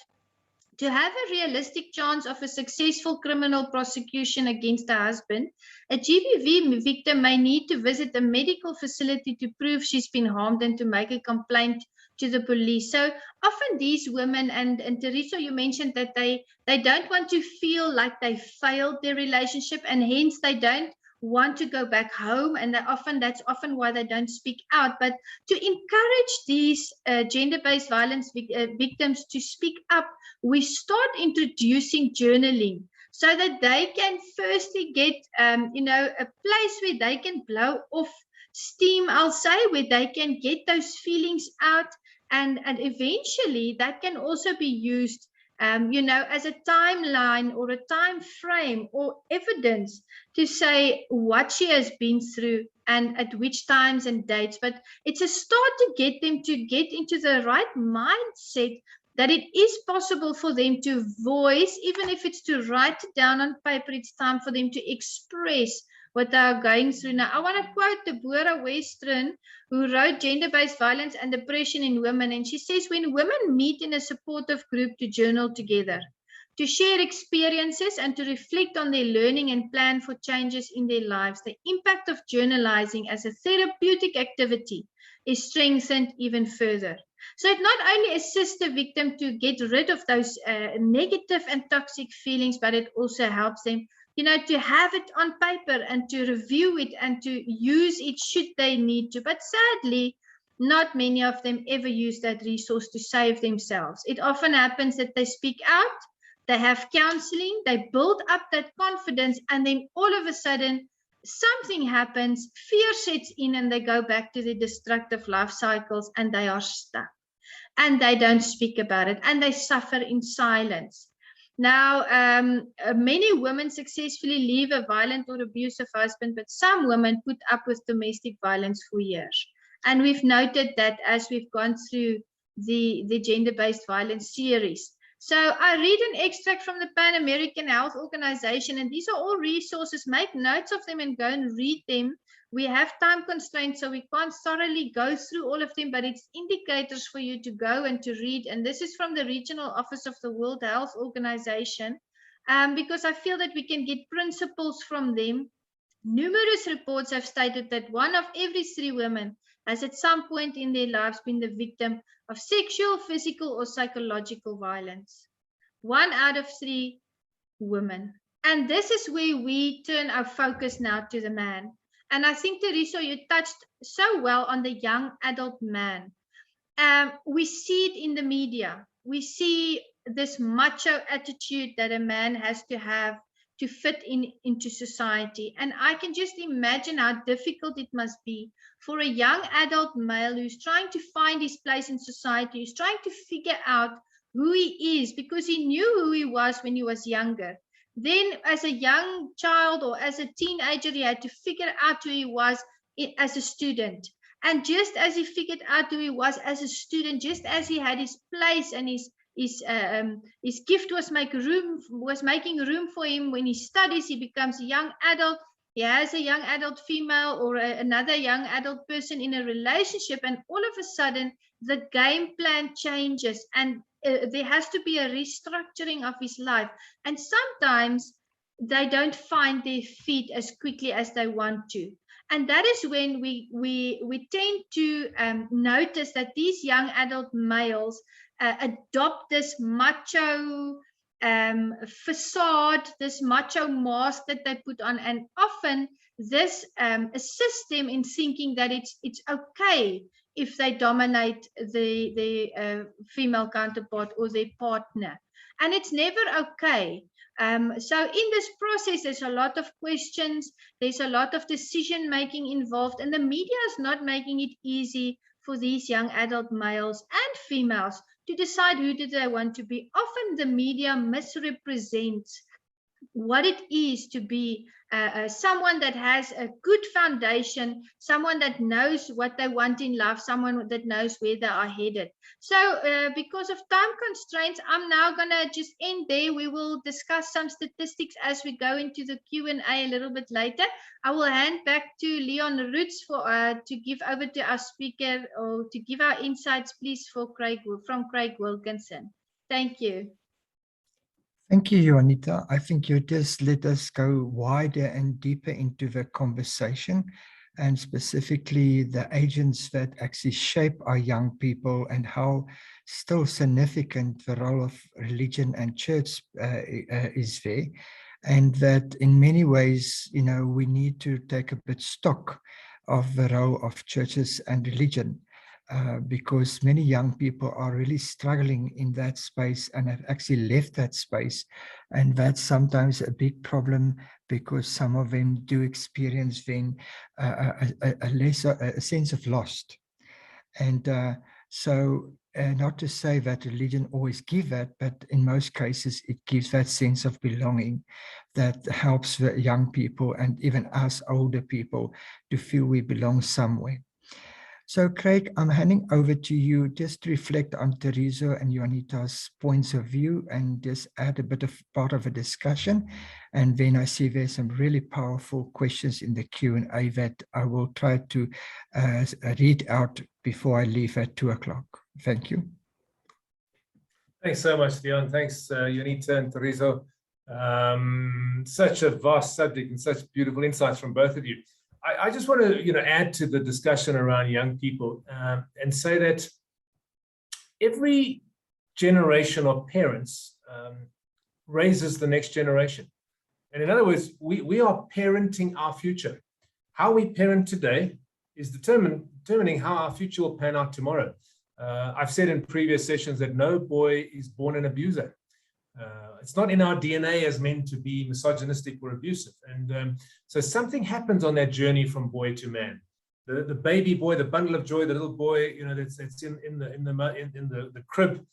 "To have a realistic chance of a successful criminal prosecution against a husband, a GBV victim may need to visit a medical facility to prove she's been harmed and to make a complaint to the police." So often these women, and Teresa, you mentioned that they don't want to feel like they failed their relationship, and hence they don't want to go back home, and that's often why they don't speak out. But to encourage these gender-based violence victims to speak up, we start introducing journaling so that they can firstly get a place where they can blow off steam, I'll say, where they can get those feelings out, and eventually that can also be used as a timeline or a time frame or evidence to say what she has been through and at which times and dates. But it's a start to get them to get into the right mindset that it is possible for them to voice, even if it's to write it down on paper. It's time for them to express what they are going through. Now, I want to quote Deborah Western, who wrote Gender-Based Violence and Depression in Women. And she says, when women meet in a supportive group to journal together, to share experiences and to reflect on their learning and plan for changes in their lives, the impact of journalizing as a therapeutic activity is strengthened even further. So it not only assists the victim to get rid of those negative and toxic feelings, but it also helps them to have it on paper and to review it and to use it should they need to. But sadly, not many of them ever use that resource to save themselves. It often happens that they speak out, they have counseling, they build up that confidence, and then all of a sudden, something happens, fear sets in, and they go back to their destructive life cycles, and they are stuck. And they don't speak about it, and they suffer in silence. Now, many women successfully leave a violent or abusive husband, but some women put up with domestic violence for years. And we've noted that as we've gone through the gender-based violence series, So I read an extract from the Pan American Health Organization, and these are all resources. Make notes of them and go and read them. We have time constraints, so we can't thoroughly go through all of them, but it's indicators for you to go and to read. And this is from the Regional Office of the World Health Organization, because I feel that we can get principles from them. Numerous reports have stated that 1 of every 3 women has at some point in their lives been the victim of sexual, physical, or psychological violence. 1 out of 3 women. And this is where we turn our focus now to the man. And I think, Teresa, you touched so well on the young adult man. We see it in the media. We see this macho attitude that a man has to have to fit into society. And I can just imagine how difficult it must be for a young adult male who's trying to find his place in society, who's trying to figure out who he is, because he knew who he was when he was younger. Then as a young child or as a teenager, he had to figure out who he was as a student. And just as he figured out who he was as a student, just as he had his place and his gift was making room for him when he studies, he becomes a young adult. He has a young adult female or another young adult person in a relationship, and all of a sudden the game plan changes, and there has to be a restructuring of his life. And sometimes they don't find their feet as quickly as they want to. And that is when we tend to notice that these young adult males adopt this macho facade, this macho mask that they put on, and often this assists them in thinking that it's okay if they dominate the female counterpart or their partner, and it's never okay. So in this process, there's a lot of questions, there's a lot of decision making involved, and the media is not making it easy for these young adult males and females to decide who do they want to be. Often the media misrepresents what it is to be someone that has a good foundation, someone that knows what they want in life, someone that knows where they are headed. So because of time constraints, I'm now going to just end there. We will discuss some statistics as we go into the Q&A a little bit later. I will hand back to Leon Roots to give over to our speaker, or to give our insights, please, from Craig Wilkinson. Thank you. Thank you, Juanita. I think you just let us go wider and deeper into the conversation, and specifically the agents that actually shape our young people and how still significant the role of religion and church is there. And that in many ways, you know, we need to take a bit stock of the role of churches and religion. Because many young people are really struggling in that space and have actually left that space. And that's sometimes a big problem, because some of them do experience then a sense of lost. And so not to say that religion always gives that, but in most cases it gives that sense of belonging that helps the young people and even us older people to feel we belong somewhere. So Craig, I'm handing over to you just to reflect on Teresa and Juanita's points of view and just add a bit of part of a discussion. And then I see there's some really powerful questions in the Q&A that I will try to read out before I leave at 2 o'clock. Thank you. Thanks so much, Leon. Thanks, Juanita and Teresa. Such a vast subject and such beautiful insights from both of you. I just want to, add to the discussion around young people and say that every generation of parents raises the next generation. And in other words, we are parenting our future. How we parent today is determining how our future will pan out tomorrow. I've said in previous sessions that no boy is born an abuser. It's not in our DNA as men to be misogynistic or abusive. And so something happens on that journey from boy to man. The baby boy, the bundle of joy, the little boy, that's in the crib,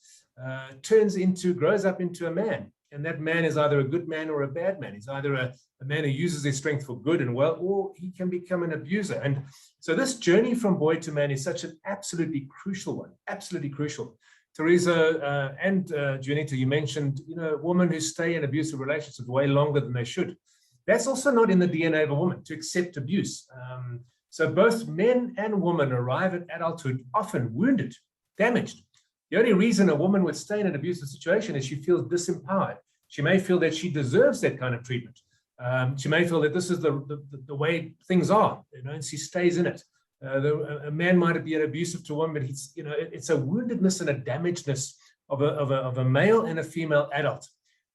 grows up into a man. And that man is either a good man or a bad man. He's either a man who uses his strength for good and well, or he can become an abuser. And so this journey from boy to man is such an absolutely crucial one, absolutely crucial. Teresa and Junita, you mentioned, women who stay in abusive relationships way longer than they should. That's also not in the DNA of a woman to accept abuse. So both men and women arrive at adulthood often wounded, damaged. The only reason a woman would stay in an abusive situation is she feels disempowered. She may feel that she deserves that kind of treatment. She may feel that this is the way things are, and she stays in it. A man might be abusive to a woman, but he's, it's a woundedness and a damagedness of a male and a female adult.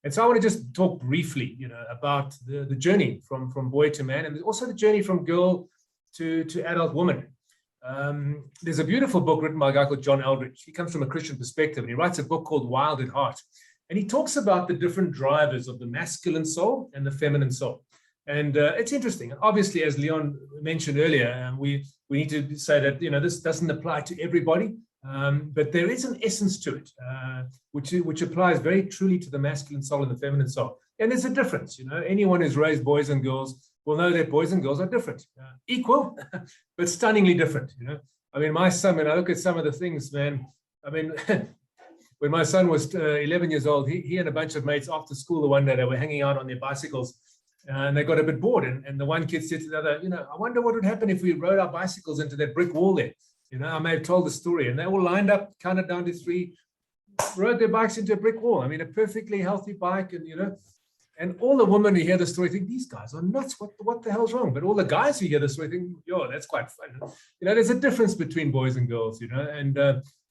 And so I want to just talk briefly, about the journey from boy to man, and also the journey from girl to adult woman. There's a beautiful book written by a guy called John Eldridge. He comes from a Christian perspective, and he writes a book called Wild at Heart. And he talks about the different drivers of the masculine soul and the feminine soul. And it's interesting. Obviously, as Leon mentioned earlier, we need to say that, this doesn't apply to everybody, but there is an essence to it, which applies very truly to the masculine soul and the feminine soul. And there's a difference. Anyone who's raised boys and girls will know that boys and girls are different, equal, but stunningly different. I mean, my son, when I look at some of the things, man, I mean, when my son was 11 years old, he and a bunch of mates after school the one day, they were hanging out on their bicycles, and they got a bit bored. And the one kid said to the other, I wonder what would happen if we rode our bicycles into that brick wall there. I may have told the story. And they all lined up, counted down to 3, rode their bikes into a brick wall. I mean, a perfectly healthy bike, and all the women who hear the story think, these guys are nuts. What the hell's wrong? But all the guys who hear the story think, yo, that's quite fun. There's a difference between boys and girls, and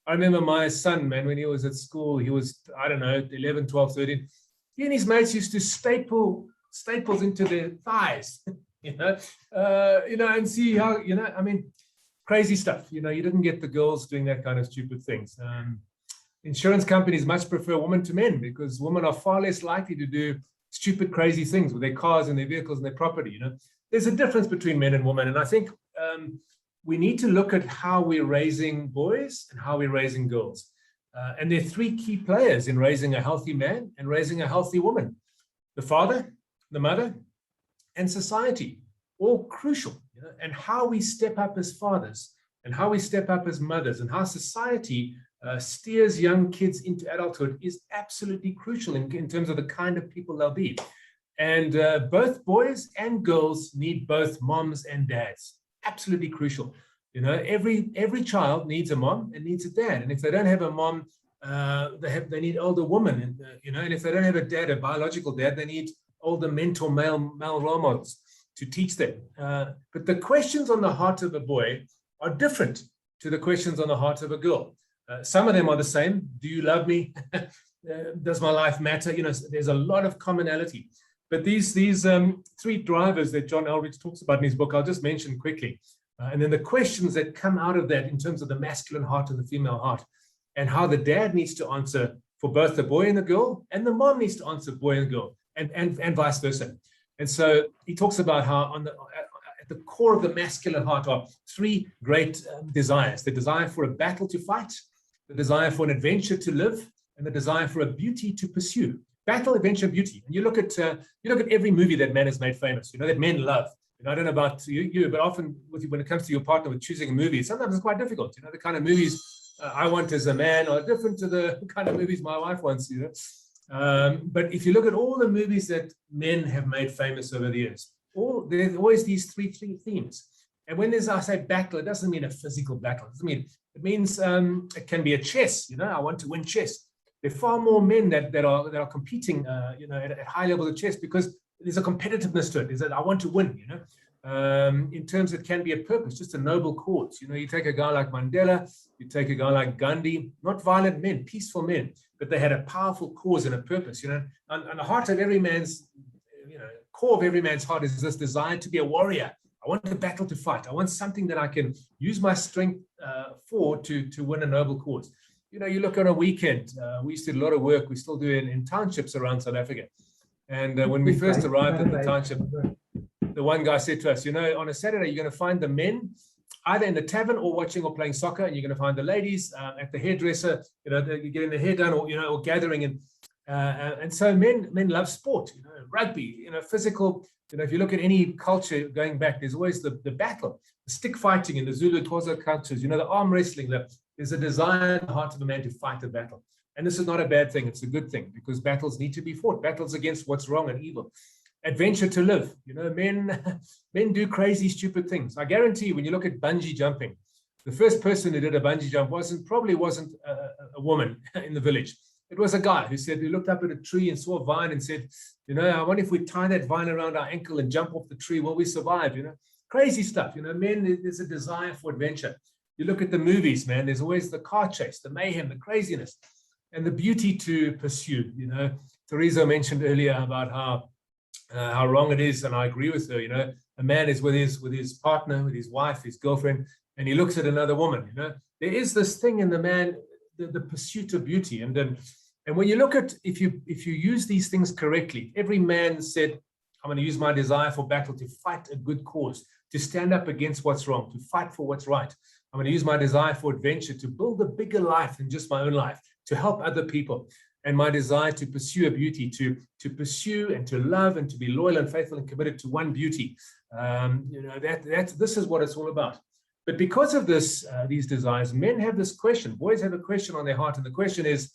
I remember my son, man, when he was at school, he was, I don't know, 11, 12, 13. He and his mates used to staple staples into their thighs, and see how, I mean, crazy stuff. You didn't get the girls doing that kind of stupid things. Insurance companies much prefer women to men because women are far less likely to do stupid, crazy things with their cars and their vehicles and their property. There's a difference between men and women. And I think we need to look at how we're raising boys and how we're raising girls. And there are 3 key players in raising a healthy man and raising a healthy woman: the father, the mother, and society, all crucial. And how we step up as fathers and how we step up as mothers and how society steers young kids into adulthood is absolutely crucial in terms of the kind of people they'll be. And both boys and girls need both moms and dads. Absolutely crucial. Every child needs a mom and needs a dad. And if they don't have a mom, they need older women. And if they don't have a dad, a biological dad, they need older mentor male role models to teach them. But the questions on the heart of a boy are different to the questions on the heart of a girl. Some of them are the same. Do you love me? Does my life matter? There's a lot of commonality. But these 3 drivers that John Eldridge talks about in his book, I'll just mention quickly. And then the questions that come out of that in terms of the masculine heart and the female heart, and how the dad needs to answer for both the boy and the girl, and the mom needs to answer boy and girl, and vice versa. And so he talks about how at the core of the masculine heart are 3 great desires: the desire for a battle to fight, the desire for an adventure to live, and the desire for a beauty to pursue. Battle, adventure, beauty. And you look at every movie that man has made famous, that men love. I don't know about you, but often when it comes to your partner with choosing a movie, sometimes it's quite difficult. The kind of movies I want as a man are different to the kind of movies my wife wants. But if you look at all the movies that men have made famous over the years, there's always these three themes. And when I say battle, it doesn't mean a physical battle. It means it can be a chess. I want to win chess. There are far more men that are competing, at high levels of chess, because there's a competitiveness to it. Is that I want to win. In terms, it can be a purpose, just a noble cause. You take a guy like Mandela, you take a guy like Gandhi, not violent men, peaceful men, but they had a powerful cause and a purpose. And the heart of every man's, core of every man's heart is this desire to be a warrior. I want a battle to fight. I want something that I can use my strength for to win a noble cause. You look on a weekend, we used to do a lot of work, we still do it in townships around South Africa. And when we first arrived at the township, the one guy said to us, on a Saturday, you're going to find the men either in the tavern or watching or playing soccer, and you're going to find the ladies at the hairdresser, you're getting their hair done or gathering. And so men love sport, rugby, physical. If you look at any culture going back, there's always the battle, the stick fighting in the Zulu Xhosa cultures, the arm wrestling. There's a desire in the heart of a man to fight a battle. And this is not a bad thing. It's a good thing, because battles need to be fought. Battles against what's wrong and evil. Adventure to live. Men do crazy, stupid things. I guarantee you, when you look at bungee jumping, the first person who did a bungee jump probably wasn't a woman in the village. It was a guy who said, he looked up at a tree and saw a vine and said, I wonder if we tie that vine around our ankle and jump off the tree, will we survive? Crazy stuff. Men, there's a desire for adventure. You look at the movies, man, there's always the car chase, the mayhem, the craziness, and the beauty to pursue. Teresa mentioned earlier about how wrong it is, and I agree with her. A man is with his partner, with his wife, his girlfriend, and he looks at another woman. There is this thing in the man, the pursuit of beauty, and when you look at, if you use these things correctly, every man said, I'm going to use my desire for battle to fight a good cause, to stand up against what's wrong, to fight for what's right. I'm going to use my desire for adventure to build a bigger life than just my own life, to help other people. And my desire to pursue a beauty, to pursue and to love and to be loyal and faithful and committed to one beauty. This is what it's all about. But because of this, these desires, men have this question. Boys have a question on their heart, and the question is,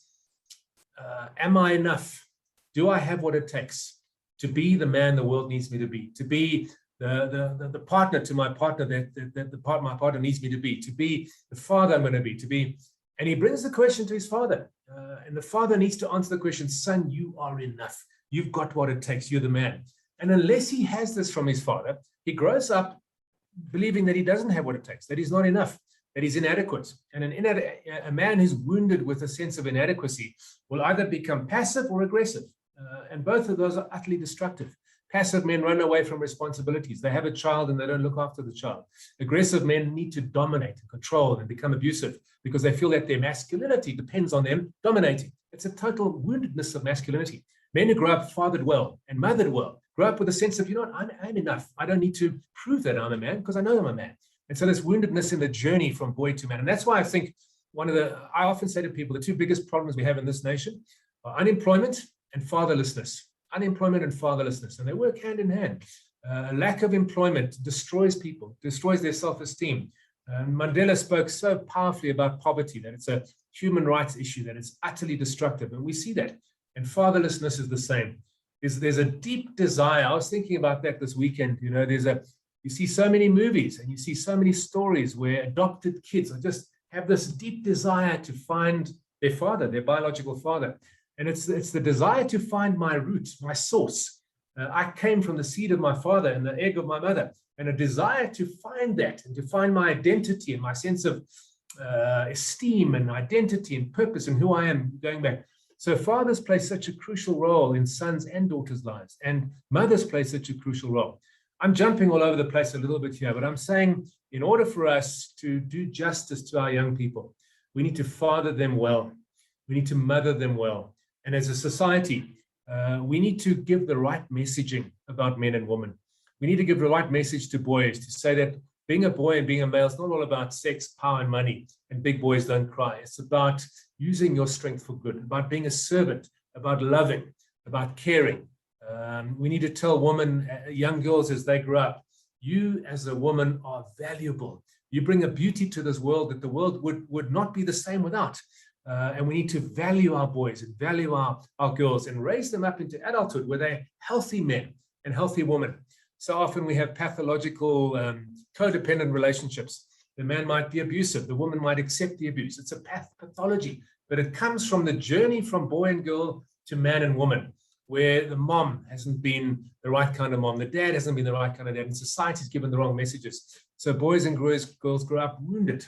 am I enough? Do I have what it takes to be the man the world needs me to be? To be the partner to my partner that my partner needs me to be the father I'm going to be. And he brings the question to his father. And the father needs to answer the question, son, you are enough. You've got what it takes. You're the man. And unless he has this from his father, he grows up believing that he doesn't have what it takes, that he's not enough, that he's inadequate. And a man who's wounded with a sense of inadequacy will either become passive or aggressive. And both of those are utterly destructive. Passive men run away from responsibilities. They have a child and they don't look after the child. Aggressive men need to dominate and control and become abusive because they feel that their masculinity depends on them dominating. It's a total woundedness of masculinity. Men who grow up fathered well and mothered well grow up with a sense of, I'm enough. I don't need to prove that I'm a man because I know I'm a man. And so there's woundedness in the journey from boy to man. And that's why I think I often say to people, the two biggest problems we have in this nation are unemployment and fatherlessness. Unemployment and fatherlessness, and they work hand in hand. Lack of employment destroys people, destroys their self-esteem. Mandela spoke so powerfully about poverty, that it's a human rights issue, that it's utterly destructive, and we see that. And fatherlessness is the same. There's a deep desire. I was thinking about that this weekend. You see so many movies and you see so many stories where adopted kids just have this deep desire to find their father, their biological father. And it's the desire to find my root, my source. I came from the seed of my father and the egg of my mother, and a desire to find that and to find my identity and my sense of esteem and identity and purpose and who I am going back. So fathers play such a crucial role in sons' and daughters' lives, and mothers play such a crucial role. I'm jumping all over the place a little bit here, but I'm saying in order for us to do justice to our young people, we need to father them well. We need to mother them well. And as a society, we need to give the right messaging about men and women. We need to give the right message to boys to say that being a boy and being a male is not all about sex, power, and money, and big boys don't cry. It's about using your strength for good, about being a servant, about loving, about caring. We need to tell women, young girls as they grow up, you as a woman are valuable. You bring a beauty to this world that the world would not be the same without. And we need to value our boys and value our girls and raise them up into adulthood where they're healthy men and healthy women. So often we have pathological, codependent relationships. The man might be abusive. The woman might accept the abuse. It's a pathology, but it comes from the journey from boy and girl to man and woman, where the mom hasn't been the right kind of mom. The dad hasn't been the right kind of dad, and society's given the wrong messages. So boys and girls grow up wounded.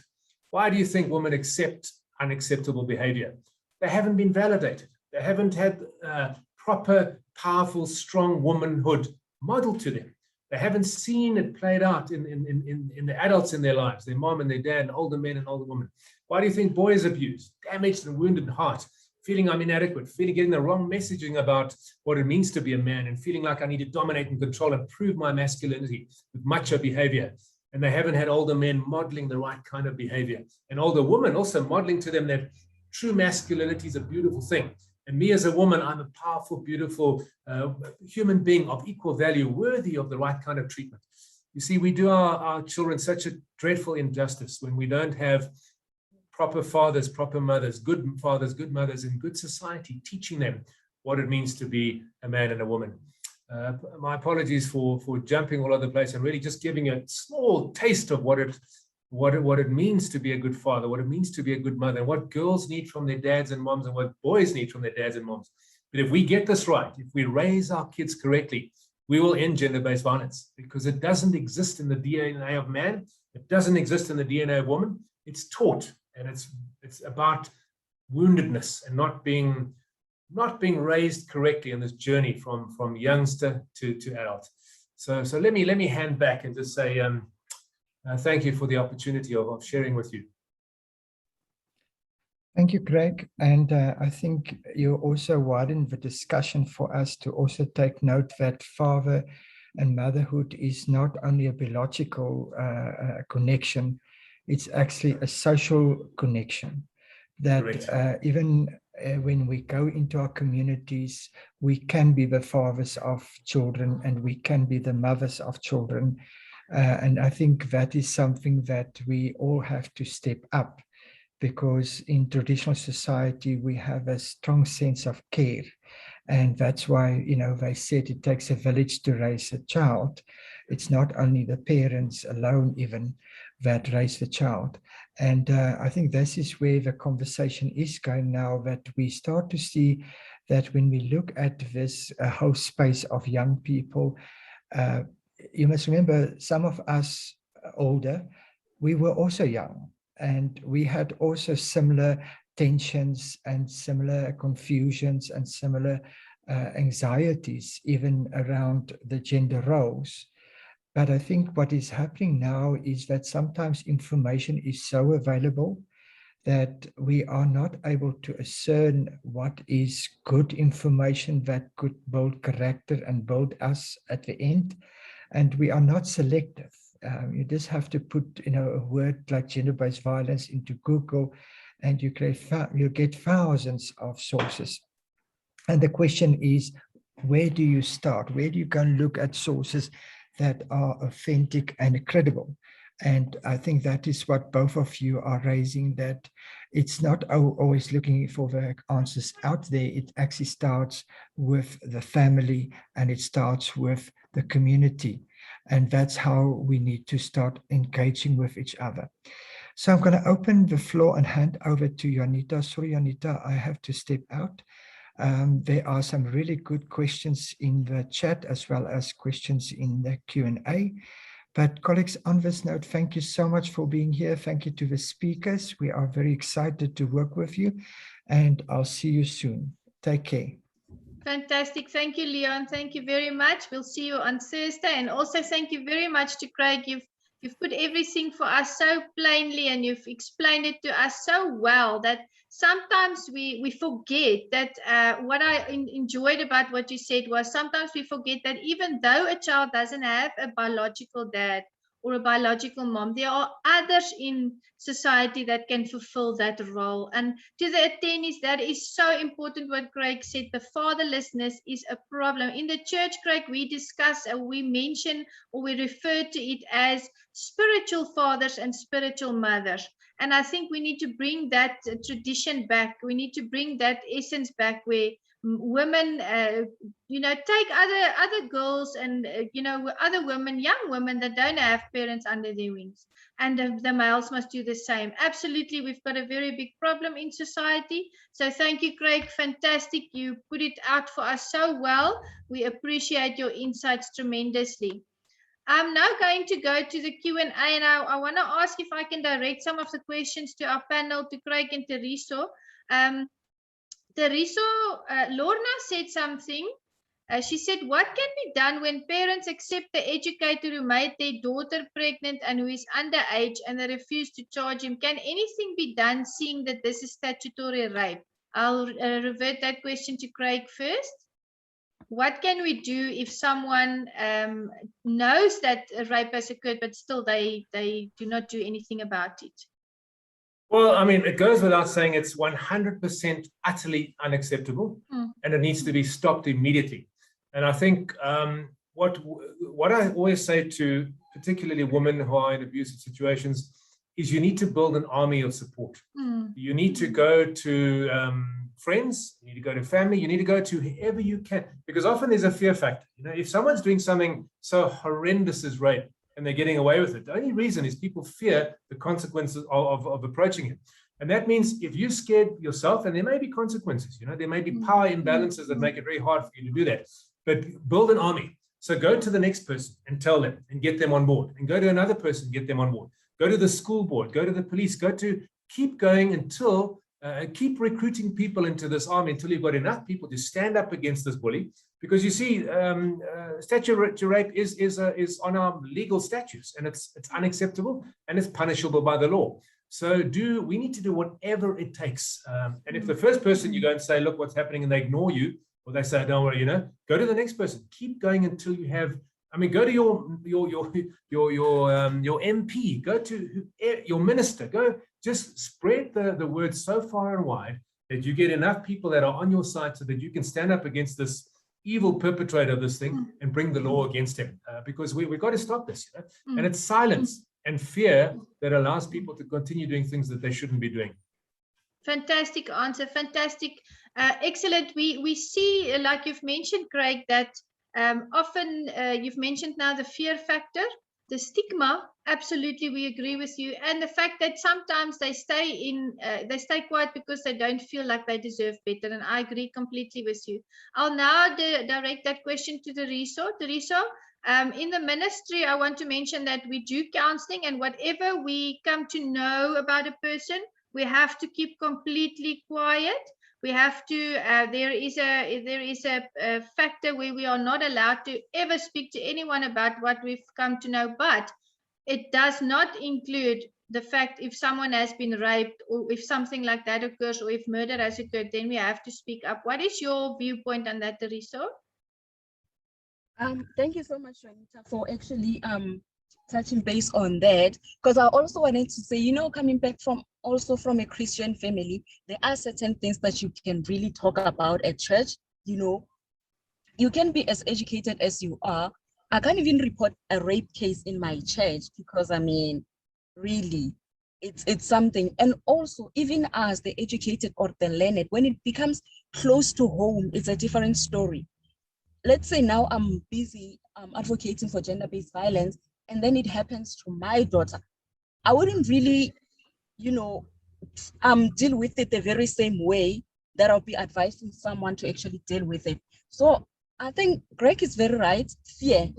Why do you think women accept unacceptable behavior? They haven't been validated. They haven't had proper, powerful, strong womanhood modeled to them. They haven't seen it played out in the adults in their lives, their mom and their dad, and older men and older women. Why do you think boys abuse, damaged and wounded heart, feeling I'm inadequate, getting the wrong messaging about what it means to be a man, and feeling like I need to dominate and control and prove my masculinity with macho behavior? And they haven't had older men modeling the right kind of behavior, and older women also modeling to them that true masculinity is a beautiful thing, And me as a woman, I'm a powerful, beautiful human being of equal value, worthy of the right kind of treatment. You see, we do our children such a dreadful injustice when we don't have proper fathers, proper mothers, good fathers, good mothers in good society, teaching them what it means to be a man and a woman. My apologies for jumping all over the place and really just giving a small taste of what it means to be a good father, what it means to be a good mother, and what girls need from their dads and moms and what boys need from their dads and moms. But if we get this right, if we raise our kids correctly, we will end gender-based violence, because it doesn't exist in the DNA of man. It doesn't exist in the DNA of woman. It's taught, and it's about woundedness and not being raised correctly in this journey from youngster to adult. So let me hand back and just say thank you for the opportunity of sharing with you. Thank you, Craig. And I think you also widened the discussion for us to also take note that father and motherhood is not only a biological connection, it's actually a social connection. That even when we go into our communities, we can be the fathers of children and we can be the mothers of children. And I think that is something that we all have to step up, because in traditional society, we have a strong sense of care. And that's why, they said it takes a village to raise a child. It's not only the parents alone even that raise the child. And I think this is where the conversation is going now, that we start to see that when we look at this whole space of young people, you must remember, some of us older, we were also young. And we had also similar tensions and similar confusions and similar anxieties, even around the gender roles. But I think what is happening now is that sometimes information is so available that we are not able to discern what is good information that could build character and build us at the end. And we are not selective. You just have to put a word like gender-based violence into Google, and you get thousands of sources. And the question is, where do you start? Where do you go and look at sources that are authentic and credible? And I think that is what both of you are raising, that it's not always looking for the answers out there. It actually starts with the family, and it starts with the community. And that's how we need to start engaging with each other. So I'm going to open the floor and hand over to Janita. Sorry, Janita, I have to step out. There are some really good questions in the chat, as well as questions in the Q&A. But colleagues, on this note, thank you so much for being here. Thank you to the speakers. We are very excited to work with you, and I'll see you soon. Take care. Fantastic. Thank you, Leon. Thank you very much. We'll see you on Thursday. And also thank you very much to Craig. You've put everything for us so plainly, and you've explained it to us so well that sometimes we forget that what I enjoyed about what you said was sometimes we forget that even though a child doesn't have a biological dad or a biological mom, there are others in society that can fulfill that role. And to the attendees, that is so important what Craig said. The fatherlessness is a problem. In the church, Craig, we discuss and we mention, or we refer to it as spiritual fathers and spiritual mothers. And I think we need to bring that tradition back. We need to bring that essence back, where women, take other girls and, other women, young women that don't have parents under their wings. And the males must do the same. Absolutely, we've got a very big problem in society. So thank you, Craig. Fantastic. You put it out for us so well. We appreciate your insights tremendously. I'm now going to go to the Q&A, and I want to ask if I can direct some of the questions to our panel, to Craig and Teresa. Teresa, Lorna said something. She said, what can be done when parents accept the educator who made their daughter pregnant and who is underage, and they refuse to charge him? Can anything be done, seeing that this is statutory rape? I'll revert that question to Craig first. What can we do if someone knows that a rape has occurred, but still they do not do anything about it? Well, I mean, it goes without saying it's 100% utterly unacceptable, and it needs to be stopped immediately. And I think what I always say to particularly women who are in abusive situations is you need to build an army of support. You need to go to friends, you need to go to family, you need to go to whoever you can, because often there's a fear factor. You know, if someone's doing something so horrendous as rape and they're getting away with it, the only reason is people fear the consequences of approaching it. And that means if you're scared yourself, and there may be consequences, you know, there may be power imbalances that make it very hard for you to do that, but build an army. So go to the next person and tell them and get them on board, and go to another person and get them on board. Go to the school board, go to the police, keep going until, keep recruiting people into this army until you've got enough people to stand up against this bully. Because you see, statutory rape is on our legal statutes, and it's unacceptable and it's punishable by the law. So we need to do whatever it takes. And if the first person you go and say, look, what's happening, and they ignore you, or they say, don't worry, you know, go to the next person. Keep going until you have, I mean, go to your MP, go to your minister, go just spread the word so far and wide that you get enough people that are on your side so that you can stand up against this evil perpetrator of this thing and bring the law against him, because we've got to stop this, you know? And it's silence and fear that allows people to continue doing things that they shouldn't be doing. Fantastic answer, fantastic, excellent. We see, like you've mentioned, Craig, that often you've mentioned now the fear factor, the stigma. Absolutely, we agree with you, and the fact that sometimes they stay quiet because they don't feel like they deserve better. And I agree completely with you. I'll now direct that question to Teresa. Teresa, in the ministry, I want to mention that we do counseling, and whatever we come to know about a person, we have to keep completely quiet. We have to, there is a factor where we are not allowed to ever speak to anyone about what we've come to know, but it does not include the fact if someone has been raped, or if something like that occurs, or if murder has occurred, then we have to speak up. What is your viewpoint on that, Teresa? Thank you so much, Juanita, for actually touching base on that, because I also wanted to say, you know, coming back from a Christian family, there are certain things that you can really talk about at church. You know, you can be as educated as you are. I can't even report a rape case in my church because, I mean, really, it's something. And also, even as the educated or the learned, when it becomes close to home, it's a different story. Let's say now I'm busy advocating for gender-based violence, and then it happens to my daughter. I wouldn't really, you know, deal with it the very same way that I'll be advising someone to actually deal with it. So I think Greg is very right. Fear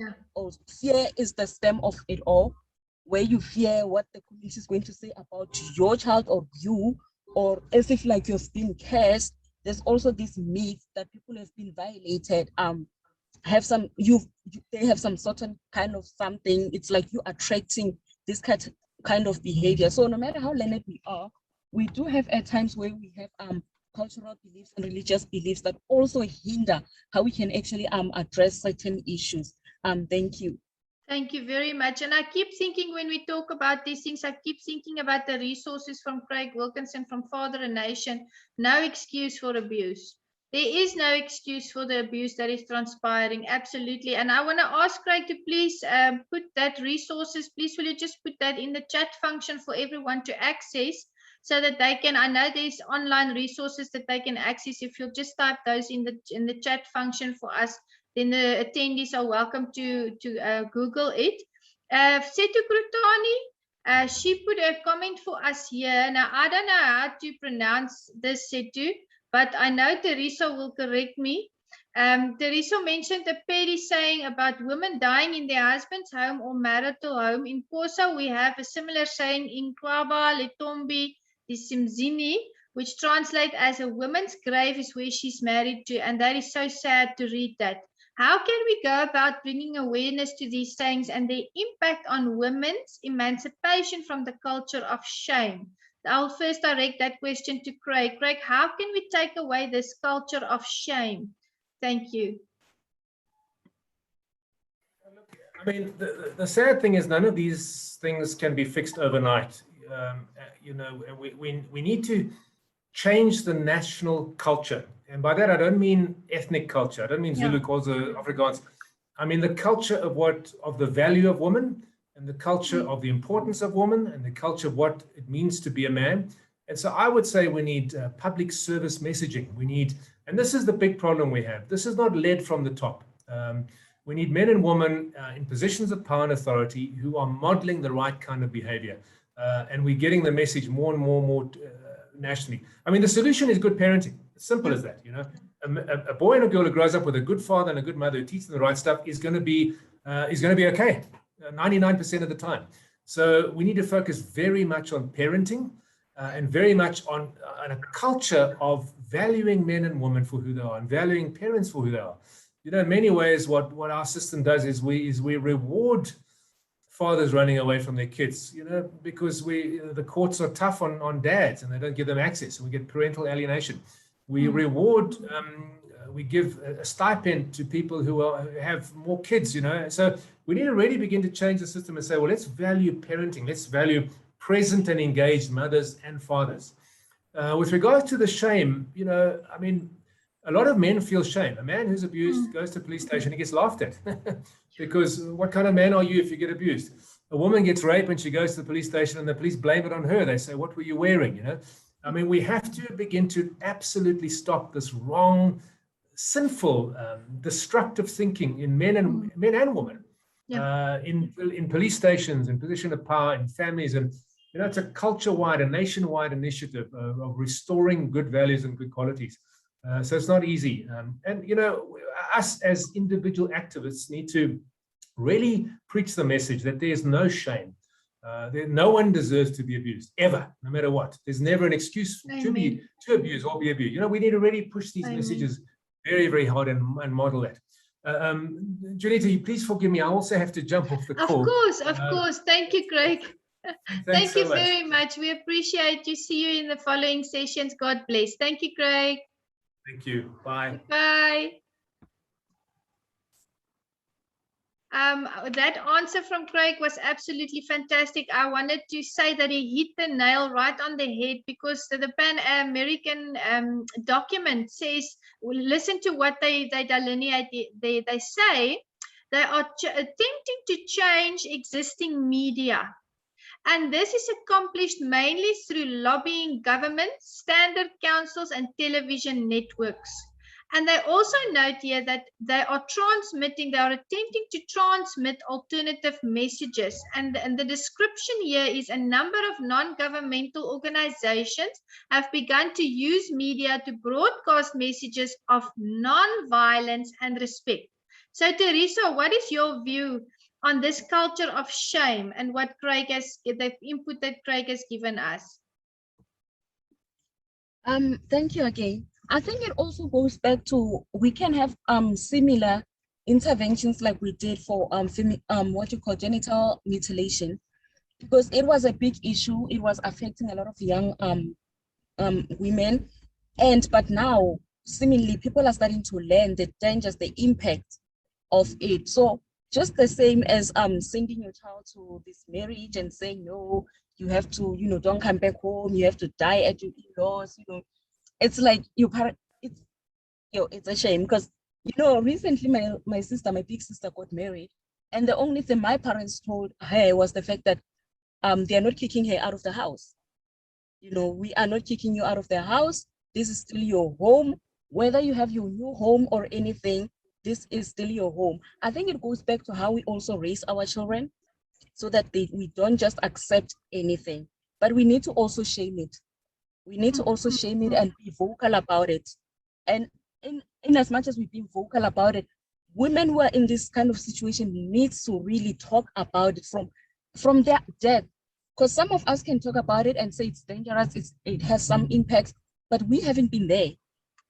is the stem of it all, where you fear what the community is going to say about your child or you, or as if like you've been cursed. There's also this myth that people have been violated, they have some certain kind of something. It's like you attracting this kind of behavior. So no matter how learned we are, we do have at times where we have cultural beliefs and religious beliefs that also hinder how we can actually address certain issues. Thank you. Thank you very much. And I keep thinking when we talk about these things, I keep thinking about the resources from Craig Wilkinson from Father a Nation. No excuse for abuse. There is no excuse for the abuse that is transpiring. Absolutely. And I want to ask Craig to please put that resources. Please, will you just put that in the chat function for everyone to access so that they can, I know there's online resources that they can access. If you'll just type those in the chat function for us, then the attendees are welcome to Google it. Setu Krutani, she put a comment for us here. Now, I don't know how to pronounce this, Setu, but I know Teresa will correct me. Teresa mentioned a petty saying about women dying in their husband's home or marital home. In Xhosa, we have a similar saying in Kwaba, Letombi, Disimzini, which translates as a woman's grave is where she's married to, and that is so sad to read that. How can we go about bringing awareness to these sayings and their impact on women's emancipation from the culture of shame? I'll first direct that question to Craig. Craig, how can we take away this culture of shame? Thank you. I mean, the sad thing is none of these things can be fixed overnight. you know, we need to change the national culture. And by that, I don't mean ethnic culture. I don't mean Zulu, Xhosa, Afrikaans. I mean the culture of the value of women, and the culture of the importance of women, and the culture of what it means to be a man. And so I would say we need public service messaging. We need, and this is the big problem we have. This is not led from the top. We need men and women in positions of power and authority who are modeling the right kind of behavior. And we're getting the message more and more nationally. I mean, the solution is good parenting. It's simple as that, you know. A boy and a girl who grows up with a good father and a good mother who teach them the right stuff is going to be okay 99% of the time. So we need to focus very much on parenting and very much on a culture of valuing men and women for who they are and valuing parents for who they are. You know, in many ways, what our system does is we reward fathers running away from their kids, you know, because the courts are tough on dads and they don't give them access. We get parental alienation. We reward, we give a stipend to people who have more kids, you know. So we need to really begin to change the system and say, well, let's value parenting. Let's value present and engaged mothers and fathers. With regards to the shame, you know, I mean, a lot of men feel shame. A man who's abused goes to the police station, he gets laughed at. Because what kind of man are you if you get abused? A woman gets raped and she goes to the police station and the police blame it on her. They say, what were you wearing? You know, I mean, we have to begin to absolutely stop this wrong, sinful, destructive thinking in men and women, in police stations, in position of power, in families. And, you know, it's a culture-wide, a nationwide initiative of restoring good values and good qualities. So it's not easy. And, you know, us as individual activists need to really preach the message that there's no shame. No one deserves to be abused, ever, no matter what. There's never an excuse to abuse or be abused. You know, we need to really push these messages very, very hard and model that. Janita, please forgive me. I also have to jump off the call. Of course. Thank you, Craig. Thank you very much. We appreciate you. See you in the following sessions. God bless. Thank you, Craig. Thank you. Bye. Bye. That answer from Craig was absolutely fantastic. I wanted to say that he hit the nail right on the head, because the Pan American document says, well, listen to what they delineate. They say they are attempting to change existing media. And this is accomplished mainly through lobbying governments, standard councils, and television networks. And they also note here that they are attempting to transmit alternative messages. And the description here is a number of non-governmental organizations have begun to use media to broadcast messages of non-violence and respect. So Teresa, what is your view on this culture of shame and what the input that Craig has given us? Thank you again. I think it also goes back to, we can have similar interventions like we did for what you call genital mutilation, because it was a big issue. It was affecting a lot of young women, but now seemingly people are starting to learn the dangers, the impact of it. So just the same as sending your child to this marriage and saying, no, you have to, you know, don't come back home, you have to die at your in-laws, you know. It's like it's a shame, because, you know, recently my big sister got married, and the only thing my parents told her was the fact that they are not kicking her out of the house. You know, we are not kicking you out of the house. This is still your home. Whether you have your new home or anything, this is still your home. I think it goes back to how we also raise our children, so that we don't just accept anything, but we need to also shame it. We need to also shame it and be vocal about it. And in as much as we've been vocal about it, women who are in this kind of situation need to really talk about it from their depth. Because some of us can talk about it and say it's dangerous, it has some impact, but we haven't been there.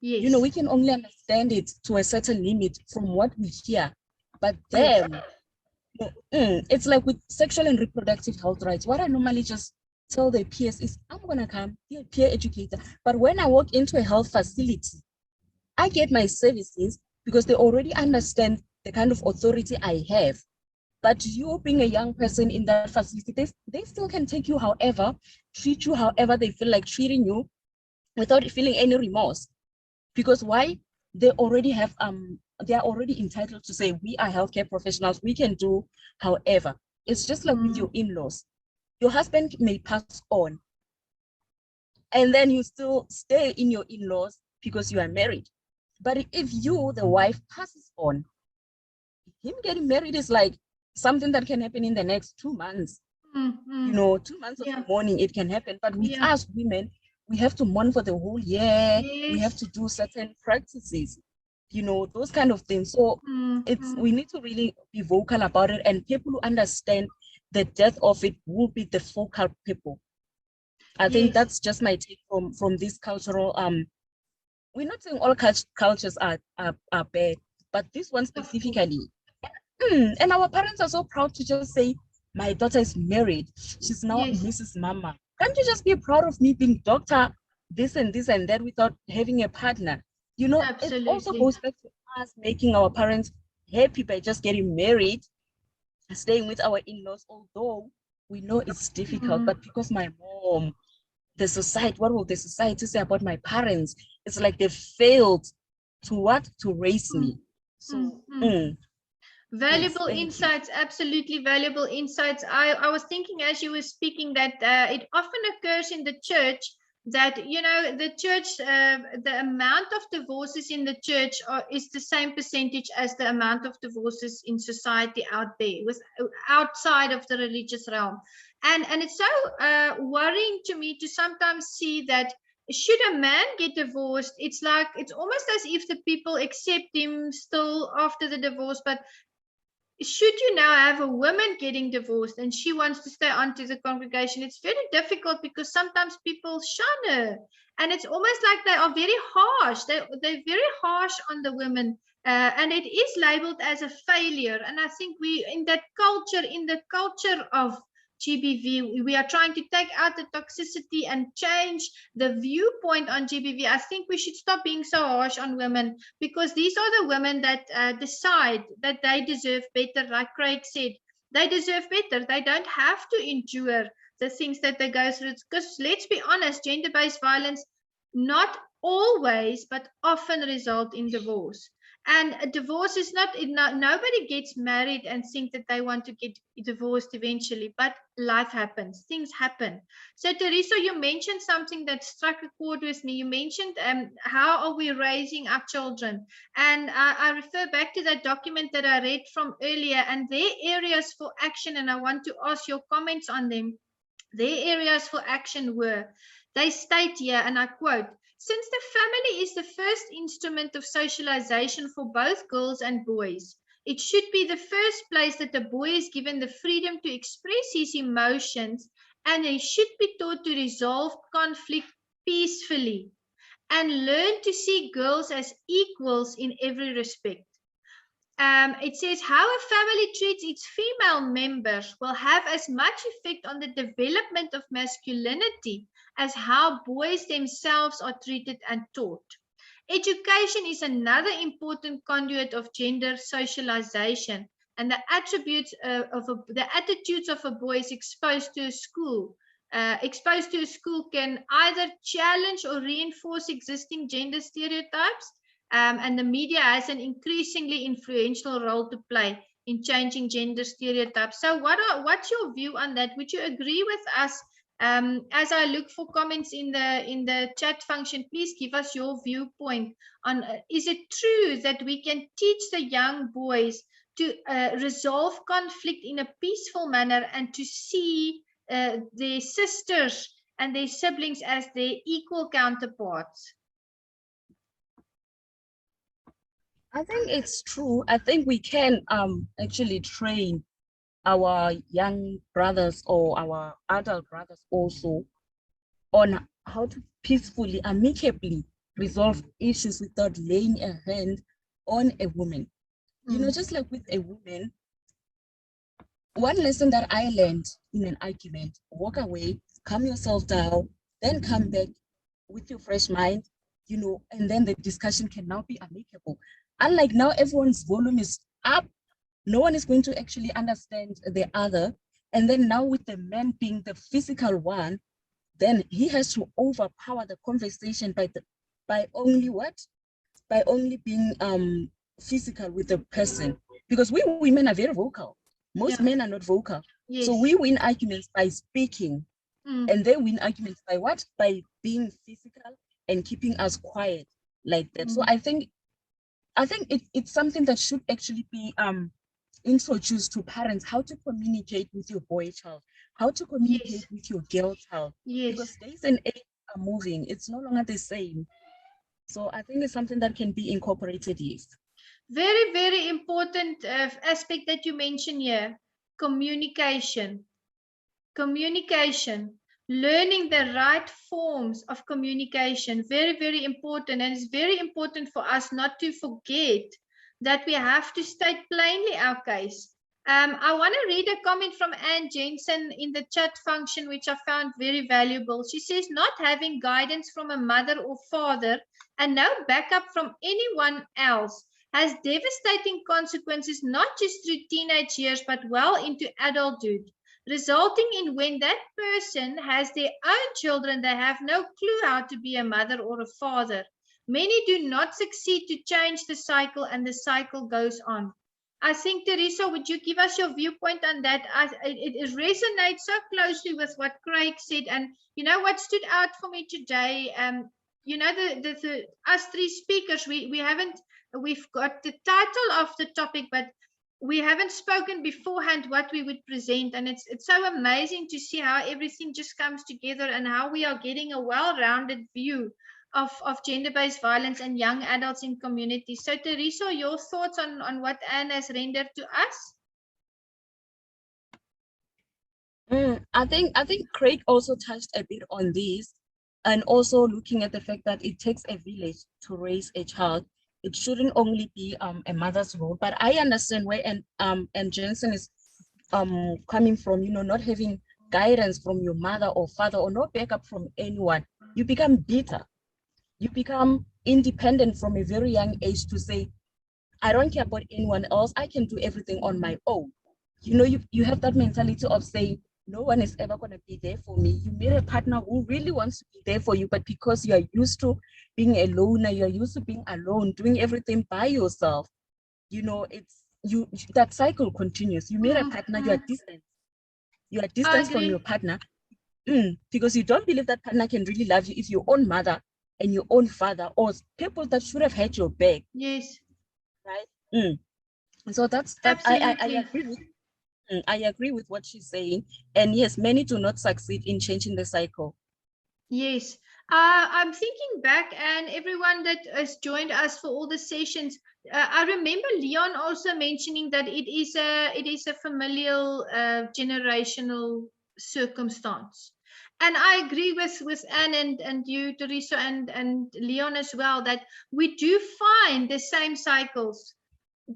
Yes. You know, we can only understand it to a certain limit from what we hear. But then, it's like with sexual and reproductive health rights. What I normally just tell the peers is, I'm going to come, be a peer educator. But when I walk into a health facility, I get my services because they already understand the kind of authority I have. But you being a young person in that facility, they still can take you however, treat you however they feel like treating you without feeling any remorse. Because why? They already have, they are already entitled to say, we are healthcare professionals, we can do however. It's just like with your in-laws. Your husband may pass on, and then you still stay in your in-laws because you are married. But if you, the wife, passes on, him getting married is like something that can happen in the next 2 months. You know, 2 months of Yeah. mourning, it can happen. But with Yeah. us women, we have to mourn for the whole year. We have Yes. to do certain practices, you know, those kind of things. So we need to really be vocal about it, and people who understand the depth of it will be the focal people. I think Yes. that's just my take from this cultural. We're not saying all cultures are bad, but this one specifically. And our parents are so proud to just say, my daughter is married. She's now Yes. Mrs. Mama. Can't you just be proud of me being doctor, this and that without having a partner? You know, it also Absolutely. goes back to us making our parents happy by just getting married, staying with our in-laws, although we know it's difficult, but because my mom, the society, what will the society say about my parents? It's like they failed to raise me. So, Valuable yes, thank you. insights, absolutely valuable insights. I was thinking as you were speaking that it often occurs in the church that, you know, the church, the amount of divorces in the church is the same percentage as the amount of divorces in society out there, outside of the religious realm. And it's so worrying to me to sometimes see that should a man get divorced, it's like, it's almost as if the people accept him still after the divorce, but should you now have a woman getting divorced and she wants to stay on to the congregation, it's very difficult because sometimes people shun her. And it's almost like they are very harsh. They're very harsh on the women. And it is labeled as a failure. And I think we, in the culture of GBV, we are trying to take out the toxicity and change the viewpoint on GBV. I think we should stop being so harsh on women, because these are the women that decide that they deserve better. Like Craig said, they deserve better. They don't have to endure the things that they go through. Because let's be honest, gender-based violence not always, but often result in divorce. And a divorce is not, nobody gets married and think that they want to get divorced eventually, but life happens, things happen. So Teresa, you mentioned something that struck a chord with me. You mentioned how are we raising our children? And I refer back to that document that I read from earlier, and their areas for action, and I want to ask your comments on them. Their areas for action were, they state here, and I quote, since the family is the first instrument of socialization for both girls and boys, it should be the first place that the boy is given the freedom to express his emotions, and he should be taught to resolve conflict peacefully and learn to see girls as equals in every respect. It says how a family treats its female members will have as much effect on the development of masculinity as how boys themselves are treated and taught. Education is another important conduit of gender socialization, and the attributes the attitudes of a boy is exposed to a school. Exposed to a school can either challenge or reinforce existing gender stereotypes, and the media has an increasingly influential role to play in changing gender stereotypes. So what's your view on that? Would you agree with us? As I look for comments in the chat function, please give us your viewpoint on, is it true that we can teach the young boys to resolve conflict in a peaceful manner and to see their sisters and their siblings as their equal counterparts? I think it's true. I think we can actually train our young brothers or our adult brothers also on how to peacefully, amicably resolve issues without laying a hand on a woman. You know, just like with a woman, one lesson that I learned in an argument, walk away, calm yourself down, then come back with your fresh mind, you know, and then the discussion can now be amicable. Unlike now, everyone's volume is up. no one is going to actually understand the other. And then now with the man being the physical one, then he has to overpower the conversation by only being physical with the person. Because we women are very vocal. Most men are not vocal. Yes. So we win arguments by speaking. And they win arguments by what? By being physical and keeping us quiet like that. So I think it's something that should actually be introduced to parents, how to communicate with your boy child, how to communicate with your girl child. Because days and age are moving. It's no longer the same. So I think it's something that can be incorporated, yes. Very, very important aspect that you mentioned here, communication. Communication, learning the right forms of communication, very, very important. And it's very important for us not to forget that we have to state plainly our case. I want to read a comment from Anne Jensen in the chat function, which I found very valuable. She says, not having guidance from a mother or father and no backup from anyone else has devastating consequences, not just through teenage years, but well into adulthood, resulting in when that person has their own children, they have no clue how to be a mother or a father. Many do not succeed to change the cycle, and the cycle goes on. I think, Teresa, would you give us your viewpoint on that? It resonates so closely with what Craig said. And you know what stood out for me today? You know, us three speakers, we've got the title of the topic, but we haven't spoken beforehand what we would present. And it's so amazing to see how everything just comes together and how we are getting a well-rounded view of gender-based violence and young adults in communities. So Teresa, your thoughts on what Anne has rendered to us? I think Craig also touched a bit on this, and also looking at the fact that it takes a village to raise a child. It shouldn't only be a mother's role, but I understand where and Jensen is coming from, you know, not having guidance from your mother or father or no backup from anyone. You become bitter. You become independent from a very young age to say, I don't care about anyone else. I can do everything on my own. You know, you have that mentality of saying, no one is ever going to be there for me. You meet a partner who really wants to be there for you, but because you are used to being a loner, you're used to being alone, doing everything by yourself, you know, that cycle continues. You meet a partner, you are distant. You are distant from your partner because you don't believe that partner can really love you if your own mother and your own father or people that should have had your back. Yes. Right? So that's that. I agree with what she's saying. And yes, many do not succeed in changing the cycle. Yes. I'm thinking back, and everyone that has joined us for all the sessions, I remember Leon also mentioning that it is a familial generational circumstance. And I agree with Anne and you, Teresa, and Leon as well, that we do find the same cycles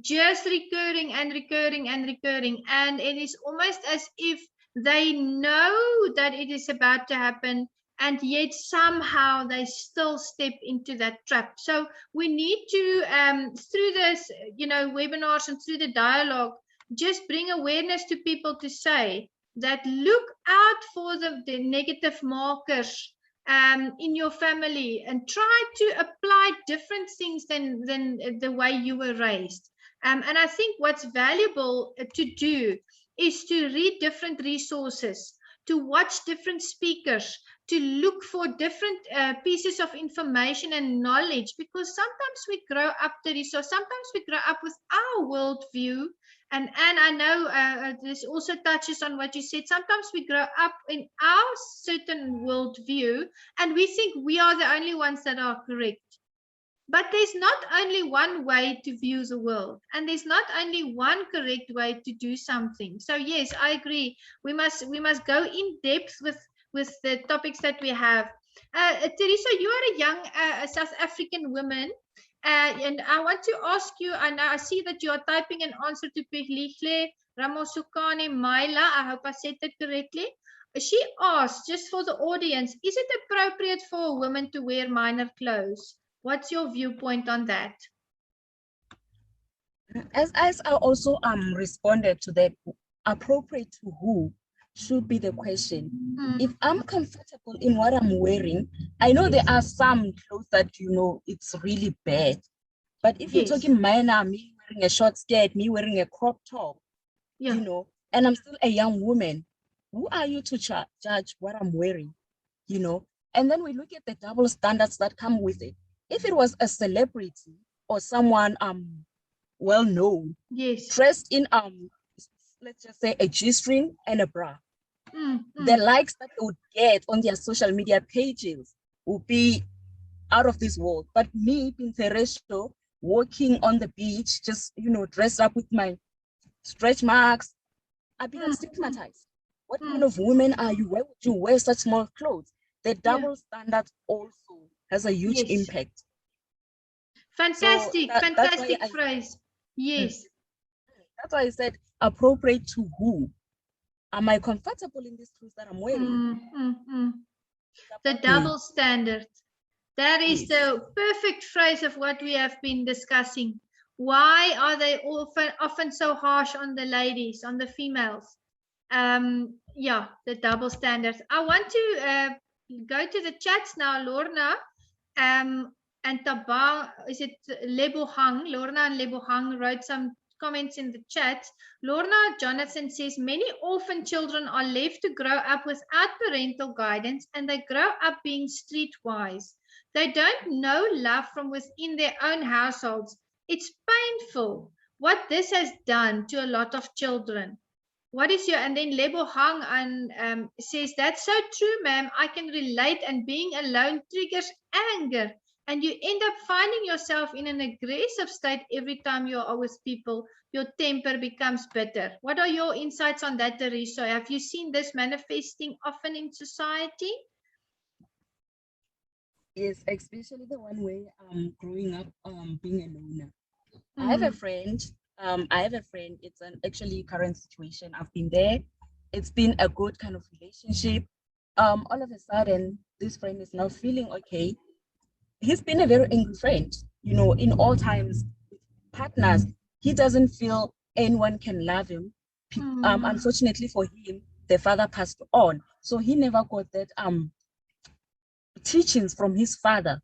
just recurring and recurring and recurring. And it is almost as if they know that it is about to happen, and yet somehow they still step into that trap. So we need to, through this, you know, webinars and through the dialogue, just bring awareness to people to say that look out for the negative markers in your family, and try to apply different things than the way you were raised. And I think what's valuable to do is to read different resources, to watch different speakers, to look for different pieces of information and knowledge, because sometimes we grow up, Teresa, sometimes we grow up with our worldview. And I know this also touches on what you said. Sometimes we grow up in our certain worldview, and we think we are the only ones that are correct. But there's not only one way to view the world, and there's not only one correct way to do something. So yes, I agree. We must go in depth with the topics that we have. Teresa, you are a young South African woman, and I want to ask you, and I see that you are typing an answer to Peglihle Ramosukane Maila. I hope I said that correctly. She asked, just for the audience, is it appropriate for a woman to wear minor clothes? What's your viewpoint on that? As I also responded to that, appropriate to who should be the question. If I'm comfortable in what I'm wearing, I know there are some clothes that it's really bad. But if you're talking minor, me wearing a short skirt, me wearing a crop top, and I'm still a young woman, who are you to judge what I'm wearing? And then we look at the double standards that come with it. If it was a celebrity or someone well known, dressed in let's just say a G-string and a bra, the likes that they would get on their social media pages would be out of this world. But me, Pinteresto, walking on the beach, just dressed up with my stretch marks, I become stigmatized. What kind of woman are you? Why would you wear such small clothes? The double standard also has a huge impact. Fantastic, So fantastic phrase. Yes. That's why I said appropriate to who. Am I comfortable in these clothes that I'm wearing? The double standard. That is the perfect phrase of what we have been discussing. Why are they often so harsh on the ladies, on the females? Yeah, the double standards. I want to go to the chats now, Lorna. And Tabang, is it Lebohang? Lorna and Lebohang wrote some comments in the chat. Lorna Jonathan says, many orphan children are left to grow up without parental guidance and they grow up being streetwise. They don't know love from within their own households. It's painful what this has done to a lot of children. What is your, and then Lebo Hang says, that's so true, ma'am. I can relate, and being alone triggers anger. And you end up finding yourself in an aggressive state every time you are with people. Your temper becomes bitter. What are your insights on that, Teresa? Have you seen this manifesting often in society? Yes, especially the one way growing up being a loner. I have a friend. It's an actually current situation. I've been there. It's been a good kind of relationship. All of a sudden, this friend is now feeling okay. He's been a very angry friend. In all times, partners, he doesn't feel anyone can love him. Unfortunately for him, the father passed on, so he never got that teachings from his father.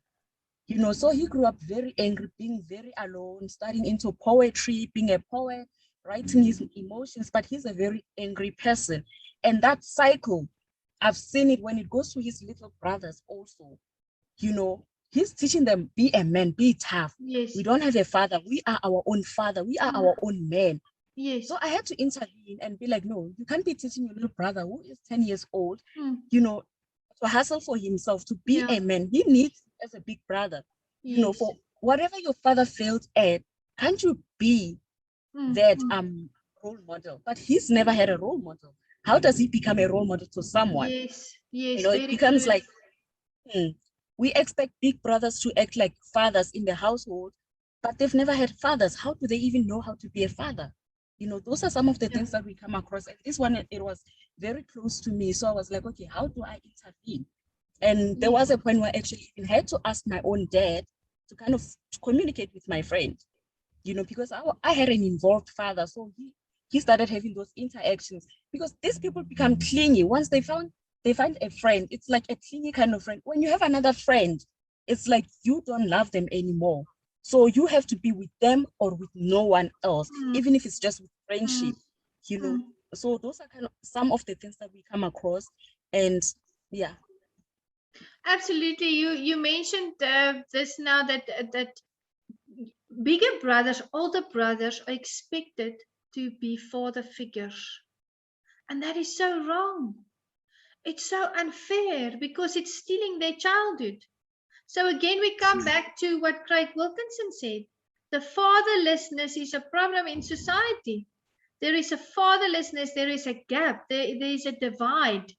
So he grew up very angry, being very alone, starting into poetry, being a poet, writing his emotions, but he's a very angry person. And that cycle, I've seen it when it goes to his little brothers also. He's teaching them, be a man, be tough. Yes. We don't have a father. We are our own father. We are our own man. Yes. So I had to intervene and be like, no, you can't be teaching your little brother who is 10 years old, to hustle for himself, to be a man. He needs as a big brother, for whatever your father failed at, can't you be that role model? But he's never had a role model. How does he become a role model to someone? Yes, yes. It becomes like, we expect big brothers to act like fathers in the household, but they've never had fathers. How do they even know how to be a father? Those are some of the things that we come across. And this one, it was very close to me. So I was like, okay, how do I intervene? And there was a point where I actually even had to ask my own dad to kind of communicate with my friend, because I had an involved father. So he started having those interactions, because these people become clingy. Once they find a friend, it's like a clingy kind of friend. When you have another friend, it's like you don't love them anymore. So you have to be with them or with no one else, even if it's just with friendship, So those are kind of some of the things that we come across. And yeah. Absolutely. You mentioned this now, that bigger brothers, older brothers are expected to be father figures. And that is so wrong. It's so unfair because it's stealing their childhood. So again, we come back to what Craig Wilkinson said. The fatherlessness is a problem in society. There is a fatherlessness, there is a gap, there is a divide.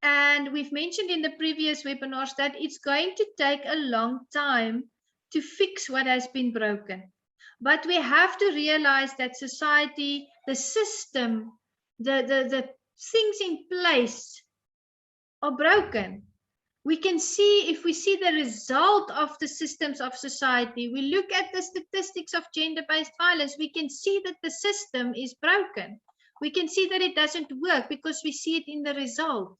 And we've mentioned in the previous webinars that it's going to take a long time to fix what has been broken. But we have to realize that society, the system, the things in place are broken. We can see, if we see the result of the systems of society, we look at the statistics of gender-based violence, we can see that the system is broken. We can see that it doesn't work because we see it in the result.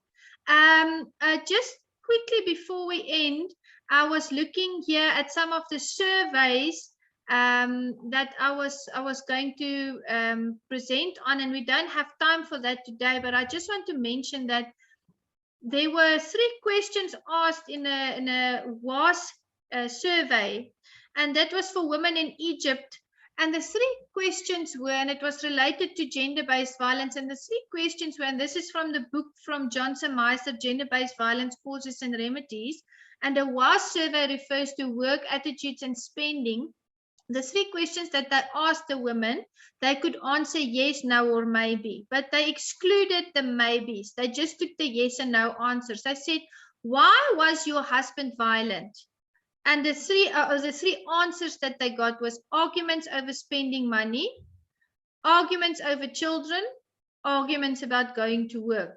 Just quickly before we end, I was looking here at some of the surveys that I was going to present on, and we don't have time for that today, but I just want to mention that there were 3 questions asked in a WAS survey, and that was for women in Egypt. And the 3 questions were, and it was related to gender-based violence, and the 3 questions were, and this is from the book from Johnson Meister, Gender-Based Violence, Causes and Remedies, and a WAS survey refers to work, attitudes and spending. The 3 questions that they asked the women, they could answer yes, no, or maybe, but they excluded the maybes. They just took the yes and no answers. They said, why was your husband violent? And the 3 answers that they got was arguments over spending money, arguments over children, arguments about going to work.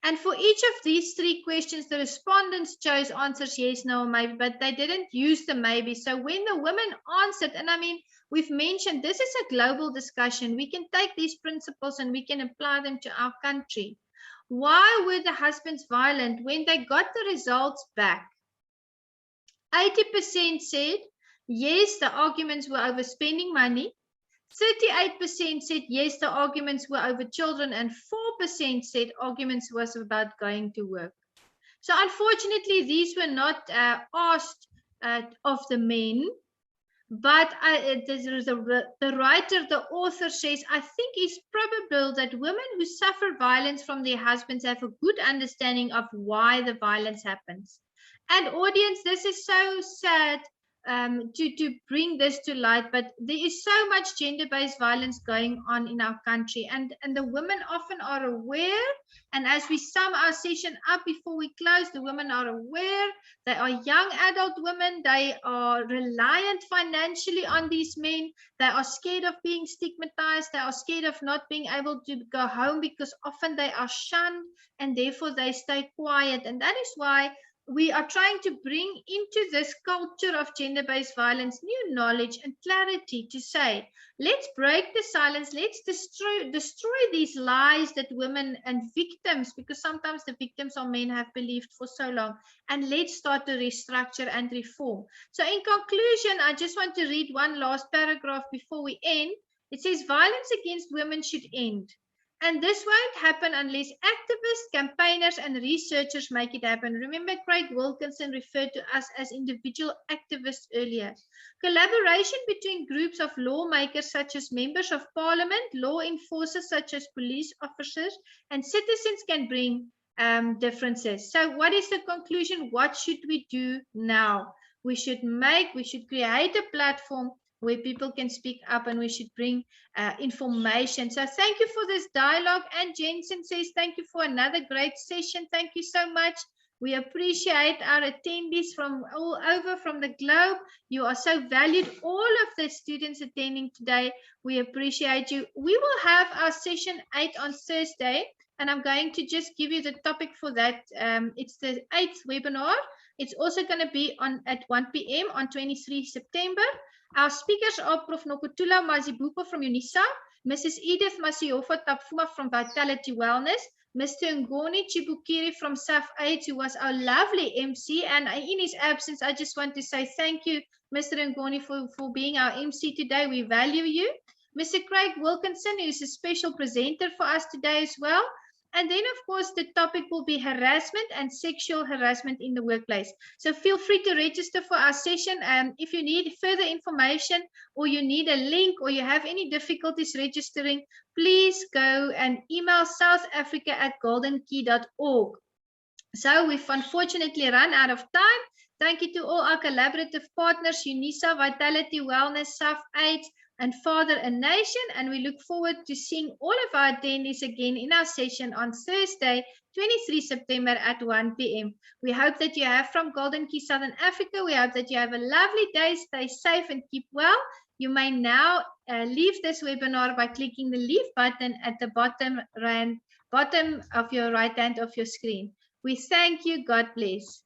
And for each of these 3 questions, the respondents chose answers yes, no, or maybe, but they didn't use the maybe. So when the women answered, and I mean, we've mentioned this is a global discussion. We can take these principles and we can apply them to our country. Why were the husbands violent? When they got the results back, 80% said yes, the arguments were over spending money. 38% said yes, the arguments were over children, and 4% said arguments was about going to work. So unfortunately, these were not asked of the men, but the writer, the author says, I think it's probable that women who suffer violence from their husbands have a good understanding of why the violence happens. And audience, this is so sad to bring this to light, but there is so much gender-based violence going on in our country, and the women often are aware. And as we sum our session up before we close, the women are aware. They are young adult women. They are reliant financially on these men. They are scared of being stigmatized. They are scared of not being able to go home because often they are shunned, and therefore they stay quiet. And that is why we are trying to bring into this culture of gender-based violence new knowledge and clarity to say, let's break the silence, let's destroy these lies that women and victims, because sometimes the victims are men, have believed for so long, and let's start to restructure and reform. So in conclusion, I just want to read one last paragraph before we end. It says, violence against women should end. And this won't happen unless activists, campaigners, and researchers make it happen. Remember, Craig Wilkinson referred to us as individual activists earlier. Collaboration between groups of lawmakers such as members of parliament, law enforcers such as police officers, and citizens can bring differences. So what is the conclusion? What should we do now? We should create a platform where people can speak up, and we should bring information. So thank you for this dialogue. And Jensen says, thank you for another great session. Thank you so much. We appreciate our attendees from all over from the globe. You are so valued. All of the students attending today, we appreciate you. We will have our session 8 on Thursday, and I'm going to just give you the topic for that. It's the 8th webinar. It's also going to be at 1 p.m. on 23 September. Our speakers are Prof. Nokutula Mazibuko from UNISA, Mrs. Edith Masiofa Tapfuma from Vitality Wellness, Mr. Ngoni Chibukiri from SAF AIDS, who was our lovely MC. And in his absence, I just want to say thank you, Mr. Ngoni, for being our MC today. We value you. Mr. Craig Wilkinson, who is a special presenter for us today as well. And then, of course, the topic will be harassment and sexual harassment in the workplace. So feel free to register for our session. If you need further information, or you need a link, or you have any difficulties registering, please go and email southafrica@goldenkey.org. So we've unfortunately run out of time. Thank you to all our collaborative partners, UNISA, Vitality Wellness, SAF AIDS, and Father a Nation, and we look forward to seeing all of our attendees again in our session on Thursday, 23 September at 1 p.m. We hope that you have, from Golden Key Southern Africa, we hope that you have a lovely day, stay safe and keep well. You may now leave this webinar by clicking the leave button at the bottom of your right hand of your screen. We thank you. God bless.